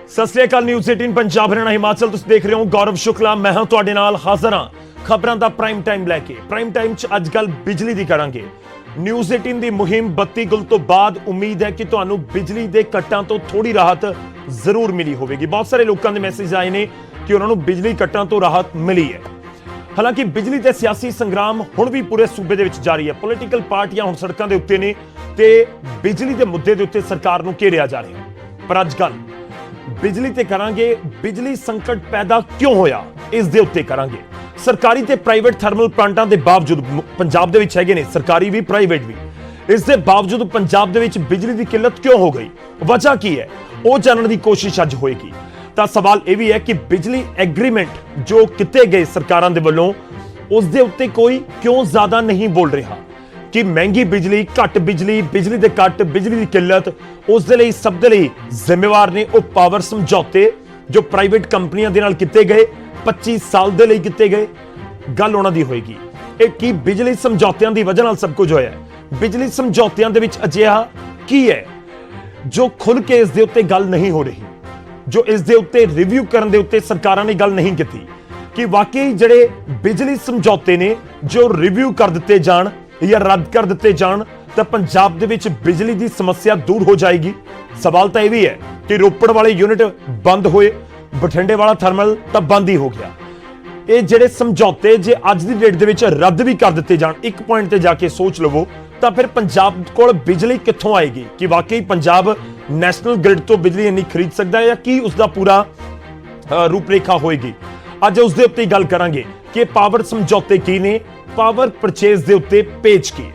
सत श्री अकाल। न्यूज़ 18 पंजाब हरियाणा हिमाचल तुसीं देख रहे हो। गौरव शुक्ला मैं हां तुहाडे नाल हाज़र हां खबरां दा प्राइम टाइम लैके। प्राइम टाइम च अज गल बिजली दी करांगे। न्यूज़ 18 दी मुहिम 32 गुल तो बाद उम्मीद है कि तुहानूं बिजली दे कट्टां तो थोड़ी राहत जरूर मिली होवेगी। बहुत सारे लोगों के मैसेज आए ने कि उन्हां नूं बिजली कट्टां तो राहत मिली है। हालांकि बिजली ते सियासी संग्राम हुण भी पूरे सूबे दे विच जारी है। पोलीटिकल पार्टियां हुण सड़कां दे उत्ते ने ते बिजली दे मुद्दे दे उत्ते सरकार नूं घेरिया जा रहा है। पर अज गल बिजली ते करांगे। बिजली संकट पैदा क्यों होया इस दे उत्ते करांगे। सरकारी ते प्राइवेट थर्मल प्लांटां दे बावजूद पंजाब दे विच हैगे ने, सरकारी भी प्राइवेट भी, इस दे बावजूद पंजाब दे विच बिजली दी किल्लत क्यों हो गई, वजह की है, वो जानने की कोशिश अज होएगी। तां सवाल यह भी है कि बिजली एग्रीमेंट जो किते गए सरकारां दे वल्लों उस दे उत्ते कोई क्यों ज्यादा नहीं बोल रहा कि महंगी बिजली, घट बिजली, बिजली दे कट, बिजली दी किल्लत उस दे लई सब दे लई जिम्मेवार ने वो पावर समझौते जो प्राइवेट कंपनियां दे नाल किते गए, 25 साल दे लई किते गए। गल उन्हां दी होएगी कि बिजली समझौतियां दी वजह नाल सब कुछ होया है। बिजली समझौतियां दे विच अजिहा की है जो खुल के इस दे उत्ते गल नहीं हो रही, जो इस दे उत्ते रिव्यू करन दे उत्ते सरकारां ने गल नहीं कीती कि वाकई जिहड़े बिजली समझौते ने जो रिव्यू कर दिते जाण या रद्द कर दिते जाण तो पंजाब दे विच बिजली दी समस्या दूर हो जाएगी। सवाल तो यह भी है कि रोपड़ वाले यूनिट बंद होए, बठिंडे वाला थर्मल तो बंद ही हो गया। ये जिहड़े समझौते जे अज दी डेट दे विच रद्द भी कर दिते जाण, एक पॉइंट ते जाके सोच लवो तो फिर पंजाब कोल बिजली कित्थों आएगी कि वाकई पंजाब नैशनल ग्रिड तो बिजली इन्नी खरीद सकता है या की उसका पूरा रूपरेखा होएगी। अज उस दे उत्ते गल करांगे कि पावर समझौते की ने, पावर परचेज दे उत्ते पेज की।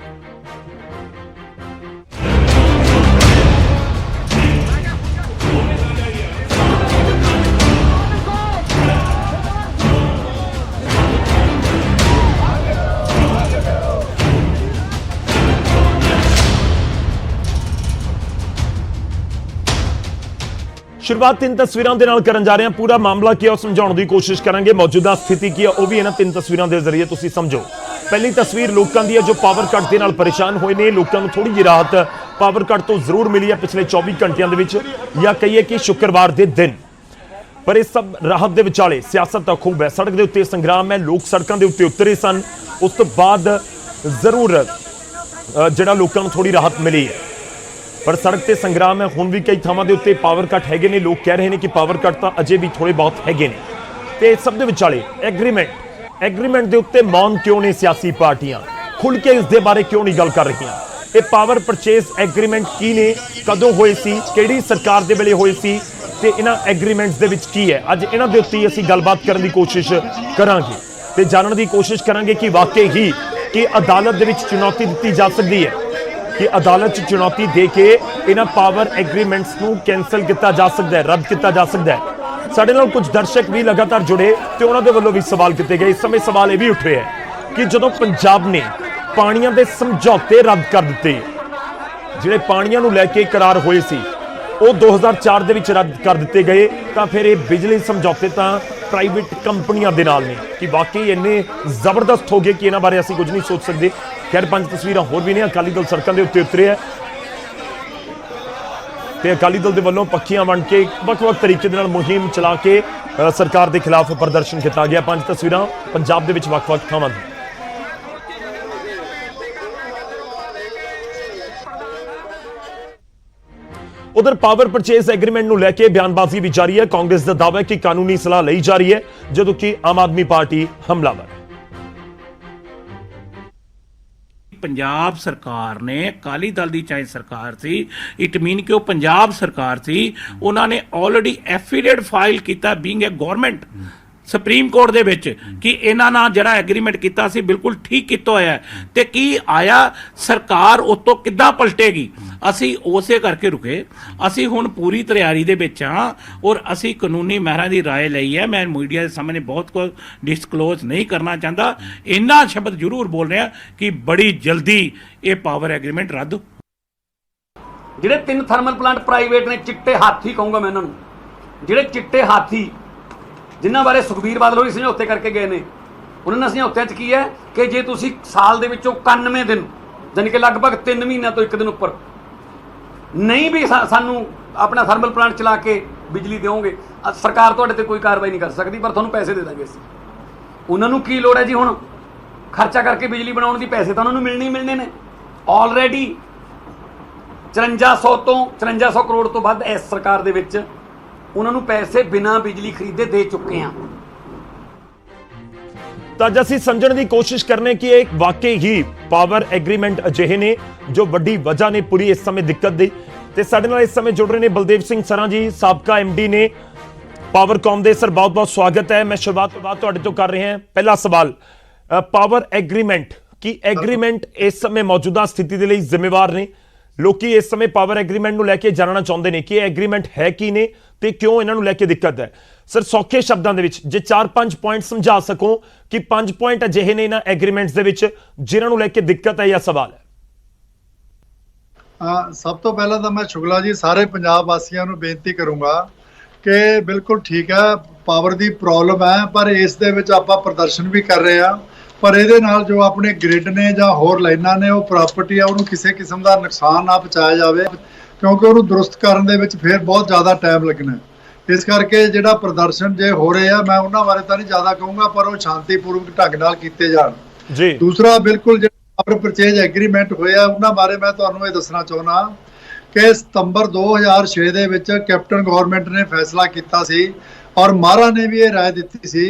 शुरुआत तीन तस्वीरों के नाल करन जा रहे हैं। पूरा मामला क्या समझाने की कोशिश करेंगे, मौजूदा स्थिति की है वह भी इन्हां तीन तस्वीरों के जरिए तुसीं समझो। पहली तस्वीर लोगों की है जो पावर कट के नाल परेशान हुए ने। लोगों को थोड़ी जी राहत पावर कट तो जरूर मिली है पिछले 24 घंटिया या कहिए कि शुक्रवार के दिन। पर इस सब राहत के विचाले सियासत का खूब है, सड़क के उत्ते संग्राम है, लोग सड़कों के उत्ते उतरे सन। उस तो बाद जरूर जिहड़ा लोगों को थोड़ी राहत मिली है, पर सड़क ते संग्राम है। हुण भी कई थावां दे उत्ते पावर कट हैगे ने। लोग कह रहे हैं कि पावर कट तो अजे भी थोड़े बहुत हैगे ने। ते सब दे विचाले एग्रीमेंट दे उत्ते मौन क्यों ने सियासी पार्टियां, खुल के इस दे बारे क्यों नहीं गल कर रहीआं। ये पावर परचेज एग्रीमेंट की ने, कदों होए सी, किहड़ी सरकार दे वेले होए सी ते इन्हां एग्रीमेंट्स दे विच की है। अज इन्हां दे उत्ते असीं गलबात करन दी कोशिश करांगे ते जानन दी कोशिश करांगे कि वाकई ही कि अदालत दे विच चुनौती दित्ती जा सकदी है, कि अदालत चुनौती दे के इन्हां पावर एग्रीमेंट्स नूं कैंसल किया जा सकता है, रद्द किया जा सकता है। साडे नाल कुछ दर्शक भी लगातार जुड़े तो उन्हां दे वल्लों भी सवाल किए गए। इस समय सवाल यह भी उठ रहे हैं कि जदों पंजाब ने पाणियां दे समझौते रद्द कर दिते, जिहड़े पाणियां नूं लैके करार होए सी वो 2004 दे विच रद्द कर दिते गए, तो फिर ये बिजली समझौते तो प्राइवेट कंपनियां दे नाल ने कि वाकई इन्ने जबरदस्त हो गए कि इन्हां बारे असीं कुछ नहीं सोच सकते। खैर 5 तस्वीर होर भी ने। अकाली दल सड़कों के उत्ते उतरे है ते अकाली दल के वल्लों पक्खियां वंड के वख-वख तरीके दे नाल मुहिम चला के सरकार के खिलाफ प्रदर्शन किया गया। 5 तस्वीर पंजाब दे विच वख-वख थावां दी। उधर पावर परचेज एग्रीमेंट नूं लैके बयानबाजी भी जारी है। कांग्रेस का दावा है कि कानूनी सलाह लई जा रही है, जदों कि आम आदमी पार्टी हमलावर है। पंजाब सरकार ने, अकाली दल की चाहे सरकार सी, इट मीन कि वो पंजाब सरकार सी, उन्होंने ऑलरेडी एफिडेविट फाइल किया being a government supreme court दे विच कि इन्हां नाल जिहड़ा एग्रीमेंट किया सी बिल्कुल ठीक किया होया है ते की आया सरकार उतों किद्दां पलटेगी। असी उसे करके रुके, असी हुण पूरी तैयारी दे विच हां और असी कानूनी महरां दी राय लई है। मैं मीडिया के सामने बहुत कुछ डिस्कलोज नहीं करना चाहता, इन्ना शब्द जरूर बोल रहा कि बड़ी जल्दी ये पावर एग्रीमेंट रद्द। ਜਿਹੜੇ 3 थर्मल प्लांट प्राइवेट ने, चिट्टे हाथी कहूँगा मैं इन्हों, ਜਿਹੜੇ चिट्टे हाथी जिन्होंने बारे सुखबीर बादल होरी समझौते करके गए ने, उन्होंने समझौत्या च की है कि जे तुसी साल दे विचों 91 दिन जानी कि लगभग 3 महीनों तो 1 दिन उपर नहीं भी सानू अपना थर्मल प्लांट चला के ਬਿਜਲੀ ਦਿਓਗੇ, ਸਰਕਾਰ ਤੁਹਾਡੇ ਤੇ ਕੋਈ ਕਾਰਵਾਈ ਨਹੀਂ ਕਰ ਸਕਦੀ, ਪਰ ਤੁਹਾਨੂੰ ਪੈਸੇ ਦੇ ਦਾਂਗੇ ਅਸੀਂ। ਉਹਨਾਂ ਨੂੰ ਕੀ ਲੋੜ ਹੈ ਜੀ ਹੁਣ ਖਰਚਾ ਕਰਕੇ ਬਿਜਲੀ ਬਣਾਉਣ ਦੀ? ਪੈਸੇ ਤਾਂ ਉਹਨਾਂ ਨੂੰ ਮਿਲਣੇ ਹੀ ਮਿਲਣੇ ਨੇ। ਆਲਰੇਡੀ 5400 ਕਰੋੜ ਤੋਂ ਵੱਧ ਇਸ ਸਰਕਾਰ ਦੇ ਵਿੱਚ ਉਹਨਾਂ ਨੂੰ ਪੈਸੇ ਬਿਨਾਂ ਬਿਜਲੀ ਖਰੀਦੇ ਦੇ ਚੁੱਕੇ ਆ। ਤਾਂ ਅੱਜ ਅਸੀਂ ਸਮਝਣ ਦੀ ਕੋਸ਼ਿਸ਼ ਕਰਨੇ ਕਿ ਇਹ ਵਾਕਈ ਹੀ ਪਾਵਰ ਐਗਰੀਮੈਂਟ ਅਜਿਹੇ ਨੇ ਜੋ ਵੱਡੀ ਵਜ੍ਹਾ ਨੇ ਪੂਰੀ ਇਸ ਸਮੇਂ ਦਿੱਕਤ ਦੀ। ਤੇ ਸਾਡੇ ਨਾਲ ਇਸ ਸਮੇਂ ਜੁੜ ਰਹੇ ਨੇ ਬਲਦੇਵ ਸਿੰਘ ਸਰਾਂ ਜੀ, ਸਾਬਕਾ ਐਮਡੀ ਨੇ ਪਾਵਰਕਾਮ ਦੇ। ਸਰ ਬਹੁਤ ਬਹੁਤ ਸਵਾਗਤ ਹੈ। ਮੈਂ ਸ਼ੁਰੂਆਤ ਤੋਂ ਬਾਅਦ ਤੁਹਾਡੇ ਤੋਂ ਕਰ ਰਹੇ ਹਾਂ। ਪਹਿਲਾ ਸਵਾਲ, ਪਾਵਰ ਐਗਰੀਮੈਂਟ, ਕੀ ਐਗਰੀਮੈਂਟ ਇਸ ਸਮੇਂ ਮੌਜੂਦਾ ਸਥਿਤੀ ਦੇ ਲਈ ਜ਼ਿੰਮੇਵਾਰ ਨੇ? ਲੋਕੀ ਇਸ ਸਮੇਂ ਪਾਵਰ ਐਗਰੀਮੈਂਟ ਨੂੰ ਲੈ ਕੇ ਜਾਣਨਾ ਚਾਹੁੰਦੇ ਨੇ ਕਿ ਇਹ ਐਗਰੀਮੈਂਟ ਹੈ ਕੀ ਨੇ ਤੇ ਕਿਉਂ ਇਹਨਾਂ ਨੂੰ ਲੈ ਕੇ ਦਿੱਕਤ ਹੈ। ਸਰ ਸੌਖੇ ਸ਼ਬਦਾਂ ਦੇ ਵਿੱਚ ਜੇ 4-5 ਪੁਆਇੰਟ ਸਮਝਾ ਸਕੋ ਕਿ 5 ਪੁਆਇੰਟ ਅਜਿਹੇ ਨੇ ਇਹਨਾਂ ਐਗਰੀਮੈਂਟਸ ਦੇ ਵਿੱਚ ਜਿਨ੍ਹਾਂ ਨੂੰ ਲੈ ਕੇ ਦਿੱਕਤ ਹੈ ਜਾਂ ਸਵਾਲ ਹੈ। ਸਭ ਤੋਂ ਪਹਿਲਾਂ ਤਾਂ ਮੈਂ ਸ਼ੁਕਲਾ ਜੀ ਸਾਰੇ ਪੰਜਾਬ ਵਾਸੀਆਂ ਨੂੰ ਬੇਨਤੀ ਕਰੂੰਗਾ ਕਿ ਬਿਲਕੁਲ ਠੀਕ ਹੈ, ਪਾਵਰ ਦੀ ਪ੍ਰੋਬਲਮ ਹੈ, ਪਰ ਇਸ ਦੇ ਵਿੱਚ ਆਪਾਂ ਪ੍ਰਦਰਸ਼ਨ ਵੀ ਕਰ ਰਹੇ ਹਾਂ, ਪਰ ਇਹਦੇ ਨਾਲ ਜੋ ਆਪਣੇ ਗ੍ਰਿਡ ਨੇ ਜਾਂ ਹੋਰ ਲਾਈਨਾਂ ਨੇ, ਉਹ ਪ੍ਰਾਪਰਟੀ ਆ, ਉਹਨੂੰ ਕਿਸੇ ਕਿਸਮ ਦਾ ਨੁਕਸਾਨ ਨਾ ਪਹੁੰਚਾਇਆ ਜਾਵੇ, ਕਿਉਂਕਿ ਉਹਨੂੰ ਦੁਰਸਤ ਕਰਨ ਦੇ ਵਿੱਚ ਫਿਰ ਬਹੁਤ ਜ਼ਿਆਦਾ ਟਾਈਮ ਲੱਗਣਾ। ਇਸ ਕਰਕੇ ਜਿਹੜਾ ਪ੍ਰਦਰਸ਼ਨ ਜੇ ਹੋ ਰਹੇ ਆ, ਮੈਂ ਉਹਨਾਂ ਬਾਰੇ ਤਾਂ ਨਹੀਂ ਜ਼ਿਆਦਾ ਕਹੂੰਗਾ, ਪਰ ਉਹ ਸ਼ਾਂਤੀਪੂਰਵਕ ਢੰਗ ਨਾਲ ਕੀਤੇ ਜਾਣ ਜੀ। ਦੂਸਰਾ, ਬਿਲਕੁਲ ਜਿਹੜਾ ਪਾਵਰ ਪਰਚੇਜ ਐਗਰੀਮੈਂਟ ਹੋਇਆ, ਉਹਨਾਂ ਬਾਰੇ ਮੈਂ ਤੁਹਾਨੂੰ ਇਹ ਦੱਸਣਾ ਚਾਹੁੰਦਾ ਕਿ ਸਤੰਬਰ 2006 ਦੇ ਵਿੱਚ ਕੈਪਟਨ ਗਵਰਨਮੈਂਟ ਨੇ ਫੈਸਲਾ ਕੀਤਾ ਸੀ ਔਰ ਮਹਾਰਾ ਨੇ ਵੀ ਇਹ ਰਾਏ ਦਿੱਤੀ ਸੀ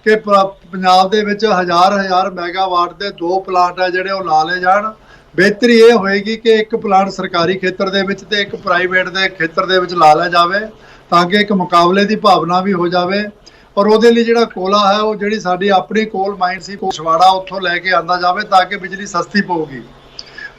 ਕਿ ਪੰਜਾਬ ਦੇ ਵਿੱਚ ਹਜ਼ਾਰ ਮੈਗਾਵਾਟ ਦੇ 2 ਪਲਾਂਟ ਆ ਜਿਹੜੇ ਉਹ ਲਾ ਲਏ ਜਾਣ। ਬਿਹਤਰੀ ਇਹ ਹੋਏਗੀ ਕਿ ਇੱਕ ਪਲਾਂਟ ਸਰਕਾਰੀ ਖੇਤਰ ਦੇ ਵਿੱਚ ਤੇ ਇੱਕ ਪ੍ਰਾਈਵੇਟ ਦੇ ਖੇਤਰ ਦੇ ਵਿੱਚ ਲਾ ਲਿਆ ਜਾਵੇ, ਤਾਂ ਕਿ ਇੱਕ ਮੁਕਾਬਲੇ ਦੀ ਭਾਵਨਾ ਵੀ ਹੋ ਜਾਵੇ। ਔਰ ਉਹਦੇ ਲਈ ਜਿਹੜਾ ਕੋਲਾ ਹੈ, ਉਹ ਜਿਹੜੀ ਸਾਡੀ ਆਪਣੀ ਕੋਲ ਮਾਈਨ ਸੀ ਛਵਾੜਾ, ਉੱਥੋਂ ਲੈ ਕੇ ਆਂਦਾ ਜਾਵੇ ਤਾਂ ਕਿ ਬਿਜਲੀ ਸਸਤੀ ਪਊਗੀ।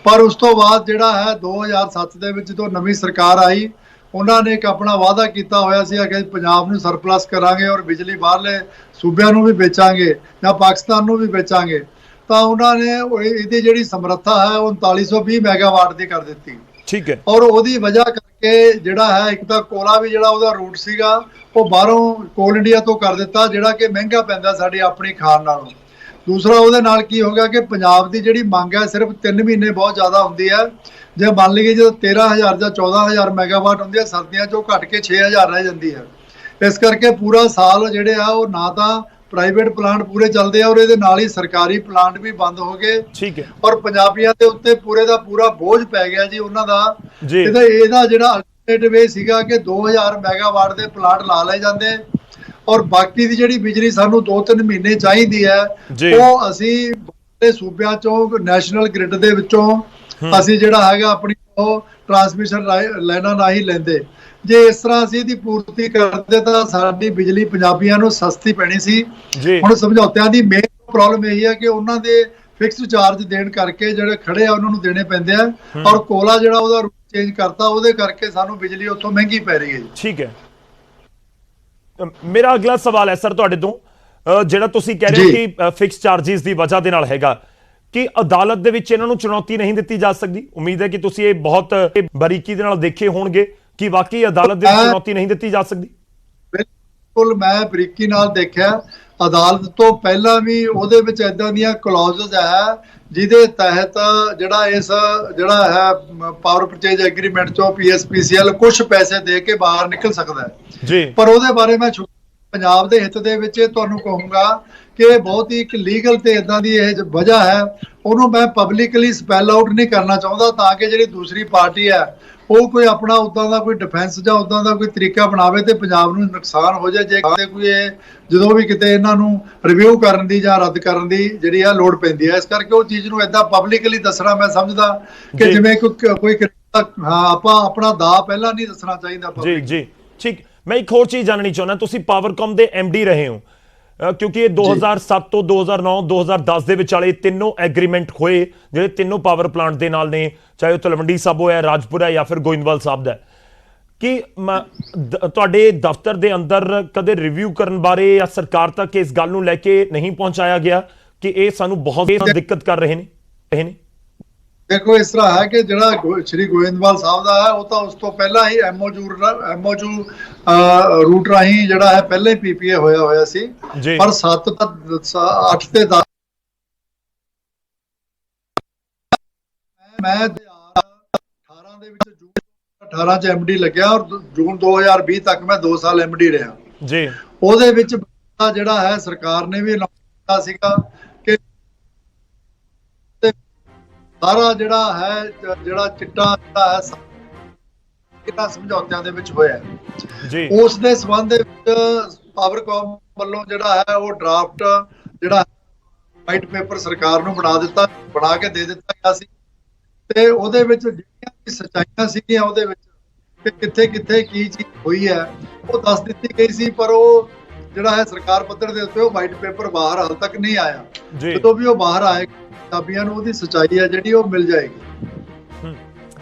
ਪਰ ਉਸ ਤੋਂ ਬਾਅਦ ਜਿਹੜਾ ਹੈ 2007 ਦੇ ਵਿੱਚ ਜਦੋਂ ਨਵੀਂ ਸਰਕਾਰ ਆਈ, ਉਹਨਾਂ ਨੇ ਇੱਕ ਆਪਣਾ ਵਾਅਦਾ ਕੀਤਾ ਹੋਇਆ ਸੀ ਕਿ ਪੰਜਾਬ ਨੂੰ ਸਰਪਲਸ ਕਰਾਂਗੇ ਔਰ ਬਿਜਲੀ ਬਾਹਰਲੇ ਸੂਬਿਆਂ ਨੂੰ ਵੀ ਵੇਚਾਂਗੇ ਜਾਂ ਪਾਕਿਸਤਾਨ ਨੂੰ ਵੀ ਵੇਚਾਂਗੇ। ਤਾਂ ਉਹਨਾਂ ਨੇ ਇਹਦੀ ਜਿਹੜੀ ਸਮਰੱਥਾ ਹੈ ਉਹ 3920 ਮੈਗਾਵਾਟ ਦੀ ਕਰ ਦਿੱਤੀ। ਠੀਕ ਹੈ। ਔਰ ਉਹਦੀ ਵਜ੍ਹਾ ਕਰਕੇ ਜਿਹੜਾ ਹੈ, ਇੱਕ ਤਾਂ ਕੋਲਾ ਵੀ ਜਿਹੜਾ ਉਹਦਾ ਰੂਟ ਸੀਗਾ ਉਹ ਬਾਹਰੋਂ ਕੋਲ ਇੰਡੀਆ ਤੋਂ ਕਰ ਦਿੱਤਾ, ਜਿਹੜਾ ਕਿ ਮਹਿੰਗਾ ਪੈਂਦਾ ਸਾਡੀ ਆਪਣੀ ਖਾਣ ਨਾਲੋਂ। ਦੂਸਰਾ, ਉਹਦੇ ਨਾਲ ਕੀ ਹੋ ਗਿਆ ਕਿ ਪੰਜਾਬ ਦੀ ਜਿਹੜੀ ਮੰਗ ਹੈ ਸਿਰਫ 3 ਮਹੀਨੇ ਬਹੁਤ ਜ਼ਿਆਦਾ ਹੁੰਦੀ ਹੈ। ਜੇ ਮੰਨ ਲਈਏ ਜਦੋਂ 13,000 ਜਾਂ 14,000 ਮੈਗਾਵਾਟ ਹੁੰਦੀ ਹੈ, ਸਰਦੀਆਂ 'ਚ ਉਹ ਘਟ ਕੇ 6,000 ਰਹਿ ਜਾਂਦੀ ਹੈ। ਇਸ ਕਰਕੇ ਪੂਰਾ ਸਾਲ ਜਿਹੜੇ ਆ ਉਹ ਨਾ ਤਾਂ ਪ੍ਰਾਈਵੇਟ ਪਲਾਂਟ ਪੂਰੇ ਚੱਲਦੇ ਆ ਔਰ ਇਹਦੇ ਨਾਲ ਹੀ ਸਰਕਾਰੀ ਪਲਾਂਟ ਵੀ ਬੰਦ ਹੋ ਗਏ। ਠੀਕ ਹੈ। ਔਰ ਪੰਜਾਬੀਆਂ ਦੇ ਉੱਤੇ ਪੂਰੇ ਦਾ ਪੂਰਾ ਬੋਝ ਪੈ ਗਿਆ ਜੀ ਉਹਨਾਂ ਦਾ। ਜੀ। ਇਹਦਾ ਜਿਹੜਾ ਅਲਟਰਨੇਟਿਵ ਇਹ ਸੀਗਾ ਕਿ 2000 ਮੈਗਾਵਾਟ ਦੇ ਪਲਾਂਟ ਲਾ ਲਏ ਜਾਂਦੇ ਔਰ ਬਾਕੀ ਦੀ ਜਿਹੜੀ ਬਿਜਲੀ ਸਾਨੂੰ 2-3 ਮਹੀਨੇ ਚਾਹੀਦੀ ਹੈ, ਉਹ ਅਸੀਂ ਸੂਬਿਆਂ ਚੋਂ ਨੈਸ਼ਨਲ ਗ੍ਰਿਡ ਦੇ ਵਿੱਚੋਂ ਅਸੀਂ ਜਿਹੜਾ ਹੈਗਾ ਆਪਣੀ ਉਹ ਟਰਾਂਸਮਿਸ਼ਨ ਲਾਈਨਾਂ ਨਾਲ ਹੀ ਲੈਂਦੇ। ਜੇ ਇਸ ਤਰ੍ਹਾਂ ਅਸੀਂ ਇਹਦੀ ਪੂਰਤੀ ਕਰਦੇ ਤਾਂ ਸਾਡੀ ਬਿਜਲੀ ਪੰਜਾਬੀਆਂ ਨੂੰ ਸਸਤੀ ਪੈਣੀ ਸੀ। ਹੁਣ ਸਮਝੌਤਿਆਂ ਦੀ ਮੇਨ ਪ੍ਰੋਬਲਮ ਇਹੀ ਹੈ ਕਿ ਉਹਨਾਂ ਦੇ ਫਿਕਸਡ ਚਾਰਜ ਦੇਣ ਕਰਕੇ ਜਿਹੜੇ ਖੜੇ ਆ ਉਹਨਾਂ ਨੂੰ ਦੇਣੇ ਪੈਂਦੇ ਆ, ਔਰ ਕੋਲਾ ਜਿਹੜਾ ਉਹਦਾ ਰੂਟ ਚੇਂਜ ਕਰਤਾ, ਉਹਦੇ ਕਰਕੇ ਸਾਨੂੰ ਬਿਜਲੀ ਉੱਥੋਂ ਮਹਿੰਗੀ ਪੈ ਰਹੀ ਹੈ। ਠੀਕ ਹੈ। ਮੇਰਾ ਅਗਲਾ ਸਵਾਲ ਹੈ ਸਰ ਤੁਹਾਡੇ ਤੋਂ, ਜਿਹੜਾ ਤੁਸੀਂ ਕਹਿ ਰਹੇ ਹੋ ਕਿ ਫਿਕਸ ਚਾਰजेस ਦੀ ਵਜ੍ਹਾ ਦੇ ਨਾਲ ਹੈਗਾ, ਕਿ ਅਦਾਲਤ ਦੇ ਵਿੱਚ ਇਹਨਾਂ ਨੂੰ ਚੁਣੌਤੀ ਨਹੀਂ ਦਿੱਤੀ ਜਾ ਸਕਦੀ? ਉਮੀਦ ਹੈ ਕਿ ਤੁਸੀਂ ਇਹ ਬਹੁਤ ਬਾਰੀਕੀ ਦੇ ਨਾਲ ਦੇਖੇ ਹੋਣਗੇ ਕਿ ਵਾਕਈ ਅਦਾਲਤ ਦੇ ਵਿੱਚ ਚੁਣੌਤੀ ਨਹੀਂ ਦਿੱਤੀ ਜਾ ਸਕਦੀ। ਬਿਲਕੁਲ, ਮੈਂ ਬਰੀਕੀ ਨਾਲ ਦੇਖਿਆ। ਅਦਾਲਤ ਤੋਂ ਪਹਿਲਾਂ ਵੀ ਉਹਦੇ ਵਿੱਚ ਇਦਾਂ ਦੀਆਂ ਕਲੌਜ਼ਸ ਹੈ ਜਿਹਦੇ ਤਹਿਤ ਜਿਹੜਾ ਹੈ ਪਾਵਰ ਪਰਚੇਜ ਐਗਰੀਮੈਂਟ ਚੋਂ PSPCL ਕੁਝ ਪੈਸੇ ਦੇ ਕੇ ਬਾਹਰ ਨਿਕਲ ਸਕਦਾ ਹੈ ਜੀ। ਪਰ ਉਹਦੇ ਬਾਰੇ ਮੈਂ ਪੰਜਾਬ ਦੇ ਹਿੱਤ ਦੇ ਵਿੱਚ ਤੁਹਾਨੂੰ ਕਹੂੰਗਾ ਕਿ ਇਹ ਬਹੁਤ ਹੀ ਇੱਕ ਲੀਗਲ ਤੇ ਇਦਾਂ ਦੀ ਇਹ ਵਜ੍ਹਾ ਹੈ, ਉਹਨੂੰ ਮੈਂ ਪਬਲਿਕਲੀ ਸਪੈਲ ਆਊਟ ਨਹੀਂ ਕਰਨਾ ਚਾਹੁੰਦਾ, ਤਾਂ ਕਿ ਜਿਹੜੀ ਦੂਸਰੀ ਪਾਰਟੀ ਹੈ ਉਹ ਕੋਈ ਆਪਣਾ ਉਦਾਂ ਦਾ ਕੋਈ ਡਿਫੈਂਸ ਜਾਂ ਉਦਾਂ ਦਾ ਕੋਈ ਤਰੀਕਾ ਬਣਾਵੇ ਤੇ ਪੰਜਾਬ ਨੂੰ ਨੁਕਸਾਨ ਹੋ ਜਾਏ ਜੇ ਕੋਈ ਜਦੋਂ ਵੀ ਕਿਤੇ ਇਹਨਾਂ ਨੂੰ ਰਿਵਿਊ ਕਰਨ ਦੀ ਜਾਂ ਰੱਦ ਕਰਨ ਦੀ ਜਿਹੜੀ ਆ ਲੋੜ ਪੈਂਦੀ ਹੈ। ਇਸ ਕਰਕੇ ਉਹ ਚੀਜ਼ ਨੂੰ ਏਦਾਂ ਪਬਲਿਕਲੀ ਦੱਸਣਾ ਮੈਂ ਸਮਝਦਾ ਕਿ ਜਿਵੇਂ ਕੋਈ ਆਪਾਂ ਆਪਣਾ ਦਾ ਪਹਿਲਾਂ ਨਹੀਂ ਦੱਸਣਾ ਚਾਹੀਦਾ। ਜੀ ਜੀ, ਠੀਕ। ਮੈਂ ਇੱਕ ਹੋਰ ਚੀਜ਼ ਜਾਣਨੀ ਚਾਹੁੰਦਾ, ਤੁਸੀਂ ਪਾਵਰਕਾਮ ਦੇ MD ਰਹੇ ਹੋ, ਕਿਉਂਕਿ ਇਹ 2007 ਤੋਂ 2009 2010 ਦੇ ਵਿਚਾਲੇ ਤਿੰਨੋਂ ਐਗਰੀਮੈਂਟ ਹੋਏ ਜਿਹੜੇ ਤਿੰਨੋਂ ਪਾਵਰ ਪਲਾਂਟ ਦੇ ਨਾਲ ਨੇ, ਚਾਹੇ ਉਹ ਤਲਵੰਡੀ ਸਾਬੋ ਹੈ, ਰਾਜਪੁਰਾ ਹੈ ਜਾਂ ਫਿਰ ਗੋਇੰਦਵਾਲ ਸਾਹਿਬ ਦਾ। ਕਿ ਤੁਹਾਡੇ ਦਫ਼ਤਰ ਦੇ ਅੰਦਰ ਕਦੇ ਰਿਵਿਊ ਕਰਨ ਬਾਰੇ ਜਾਂ ਸਰਕਾਰ ਤੱਕ ਇਸ ਗੱਲ ਨੂੰ ਲੈ ਕੇ ਨਹੀਂ ਪਹੁੰਚਾਇਆ ਗਿਆ ਕਿ ਇਹ ਸਾਨੂੰ ਬਹੁਤ ਦਿੱਕਤ ਕਰ ਰਹੇ ਨੇ? ਦੇਖੋ, ਇਸ ਤਰ੍ਹਾਂ ਹੈ ਕਿ ਜਿਹੜਾ ਸ਼੍ਰੀ ਗੋਇੰਦਵਾਲ ਸਾਹਿਬ ਦਾ ਹੈ ਉਹ ਤਾਂ ਉਸ ਤੋਂ ਪਹਿਲਾਂ ਹੀ MOU ਰੂਟ ਰਾਹੀਂ ਜਿਹੜਾ ਹੈ ਪਹਿਲਾਂ ਹੀ PPA ਹੋਇਆ ਸੀ। ਪਰ 7 ਤਾਂ 8 ਤੇ 10 ਮੈਂ 2018 ਦੇ ਵਿੱਚ ਜੂਨ 18 ਚ ਐਮਡੀ ਲੱਗਿਆ ਔਰ ਜੂਨ 2020 ਤੱਕ ਮੈਂ 2 ਸਾਲ ਐਮਡੀ ਰਿਹਾ ਜੀ। ਉਹਦੇ ਵਿੱਚ ਜਿਹੜਾ ਹੈ ਸਰਕਾਰ ਨੇ ਵੀ ਐਲਾਨ ਕੀਤਾ ਸੀਗਾ ਕਿ ਸਾਰਾ ਜਿਹੜਾ ਹੈ ਜਿਹੜਾ ਚਿੱਟਾ ਜਿਹੜਾ ਹੈ ਕਿੰਨਾ ਸਮਝੌਤਿਆਂ ਦੇ ਵਿੱਚ ਹੋਇਆ ਜੀ। ਉਸ ਦੇ ਸੰਬੰਧ ਦੇ ਵਿੱਚ ਪਾਵਰਕਾਮ ਵੱਲੋਂ ਜਿਹੜਾ ਹੈ ਉਹ ਡਰਾਫਟ ਜਿਹੜਾ ਵਾਈਟ ਪੇਪਰ ਸਰਕਾਰ ਨੂੰ ਬਣਾ ਕੇ ਦੇ ਦਿੱਤਾ ਗਿਆ ਸੀ ਤੇ ਉਹਦੇ ਵਿੱਚ ਜਿਹੜੀਆਂ ਵੀ ਸੱਚਾਈਆਂ ਸੀਗੀਆਂ ਉਹਦੇ ਵਿੱਚ ਕਿ ਕਿੱਥੇ ਕਿੱਥੇ ਕੀ ਚੀਜ਼ ਹੋਈ ਹੈ ਉਹ ਦੱਸ ਦਿੱਤੀ ਗਈ ਸੀ, ਪਰ ਉਹ ਜਿਹੜਾ ਹੈ ਸਰਕਾਰ ਪੱਧਰ ਦੇ ਉੱਤੇ ਉਹ ਵਾਈਟ ਪੇਪਰ ਬਾਹਰ ਹਾਲ ਤੱਕ ਨਹੀਂ ਆਇਆ। ਜਦੋਂ ਵੀ ਉਹ ਬਾਹਰ ਆਏਗਾ ਪੰਜਾਬੀਆਂ ਨੂੰ ਉਹਦੀ ਸੱਚਾਈ ਹੈ ਜਿਹੜੀ ਉਹ ਮਿਲ ਜਾਏਗੀ।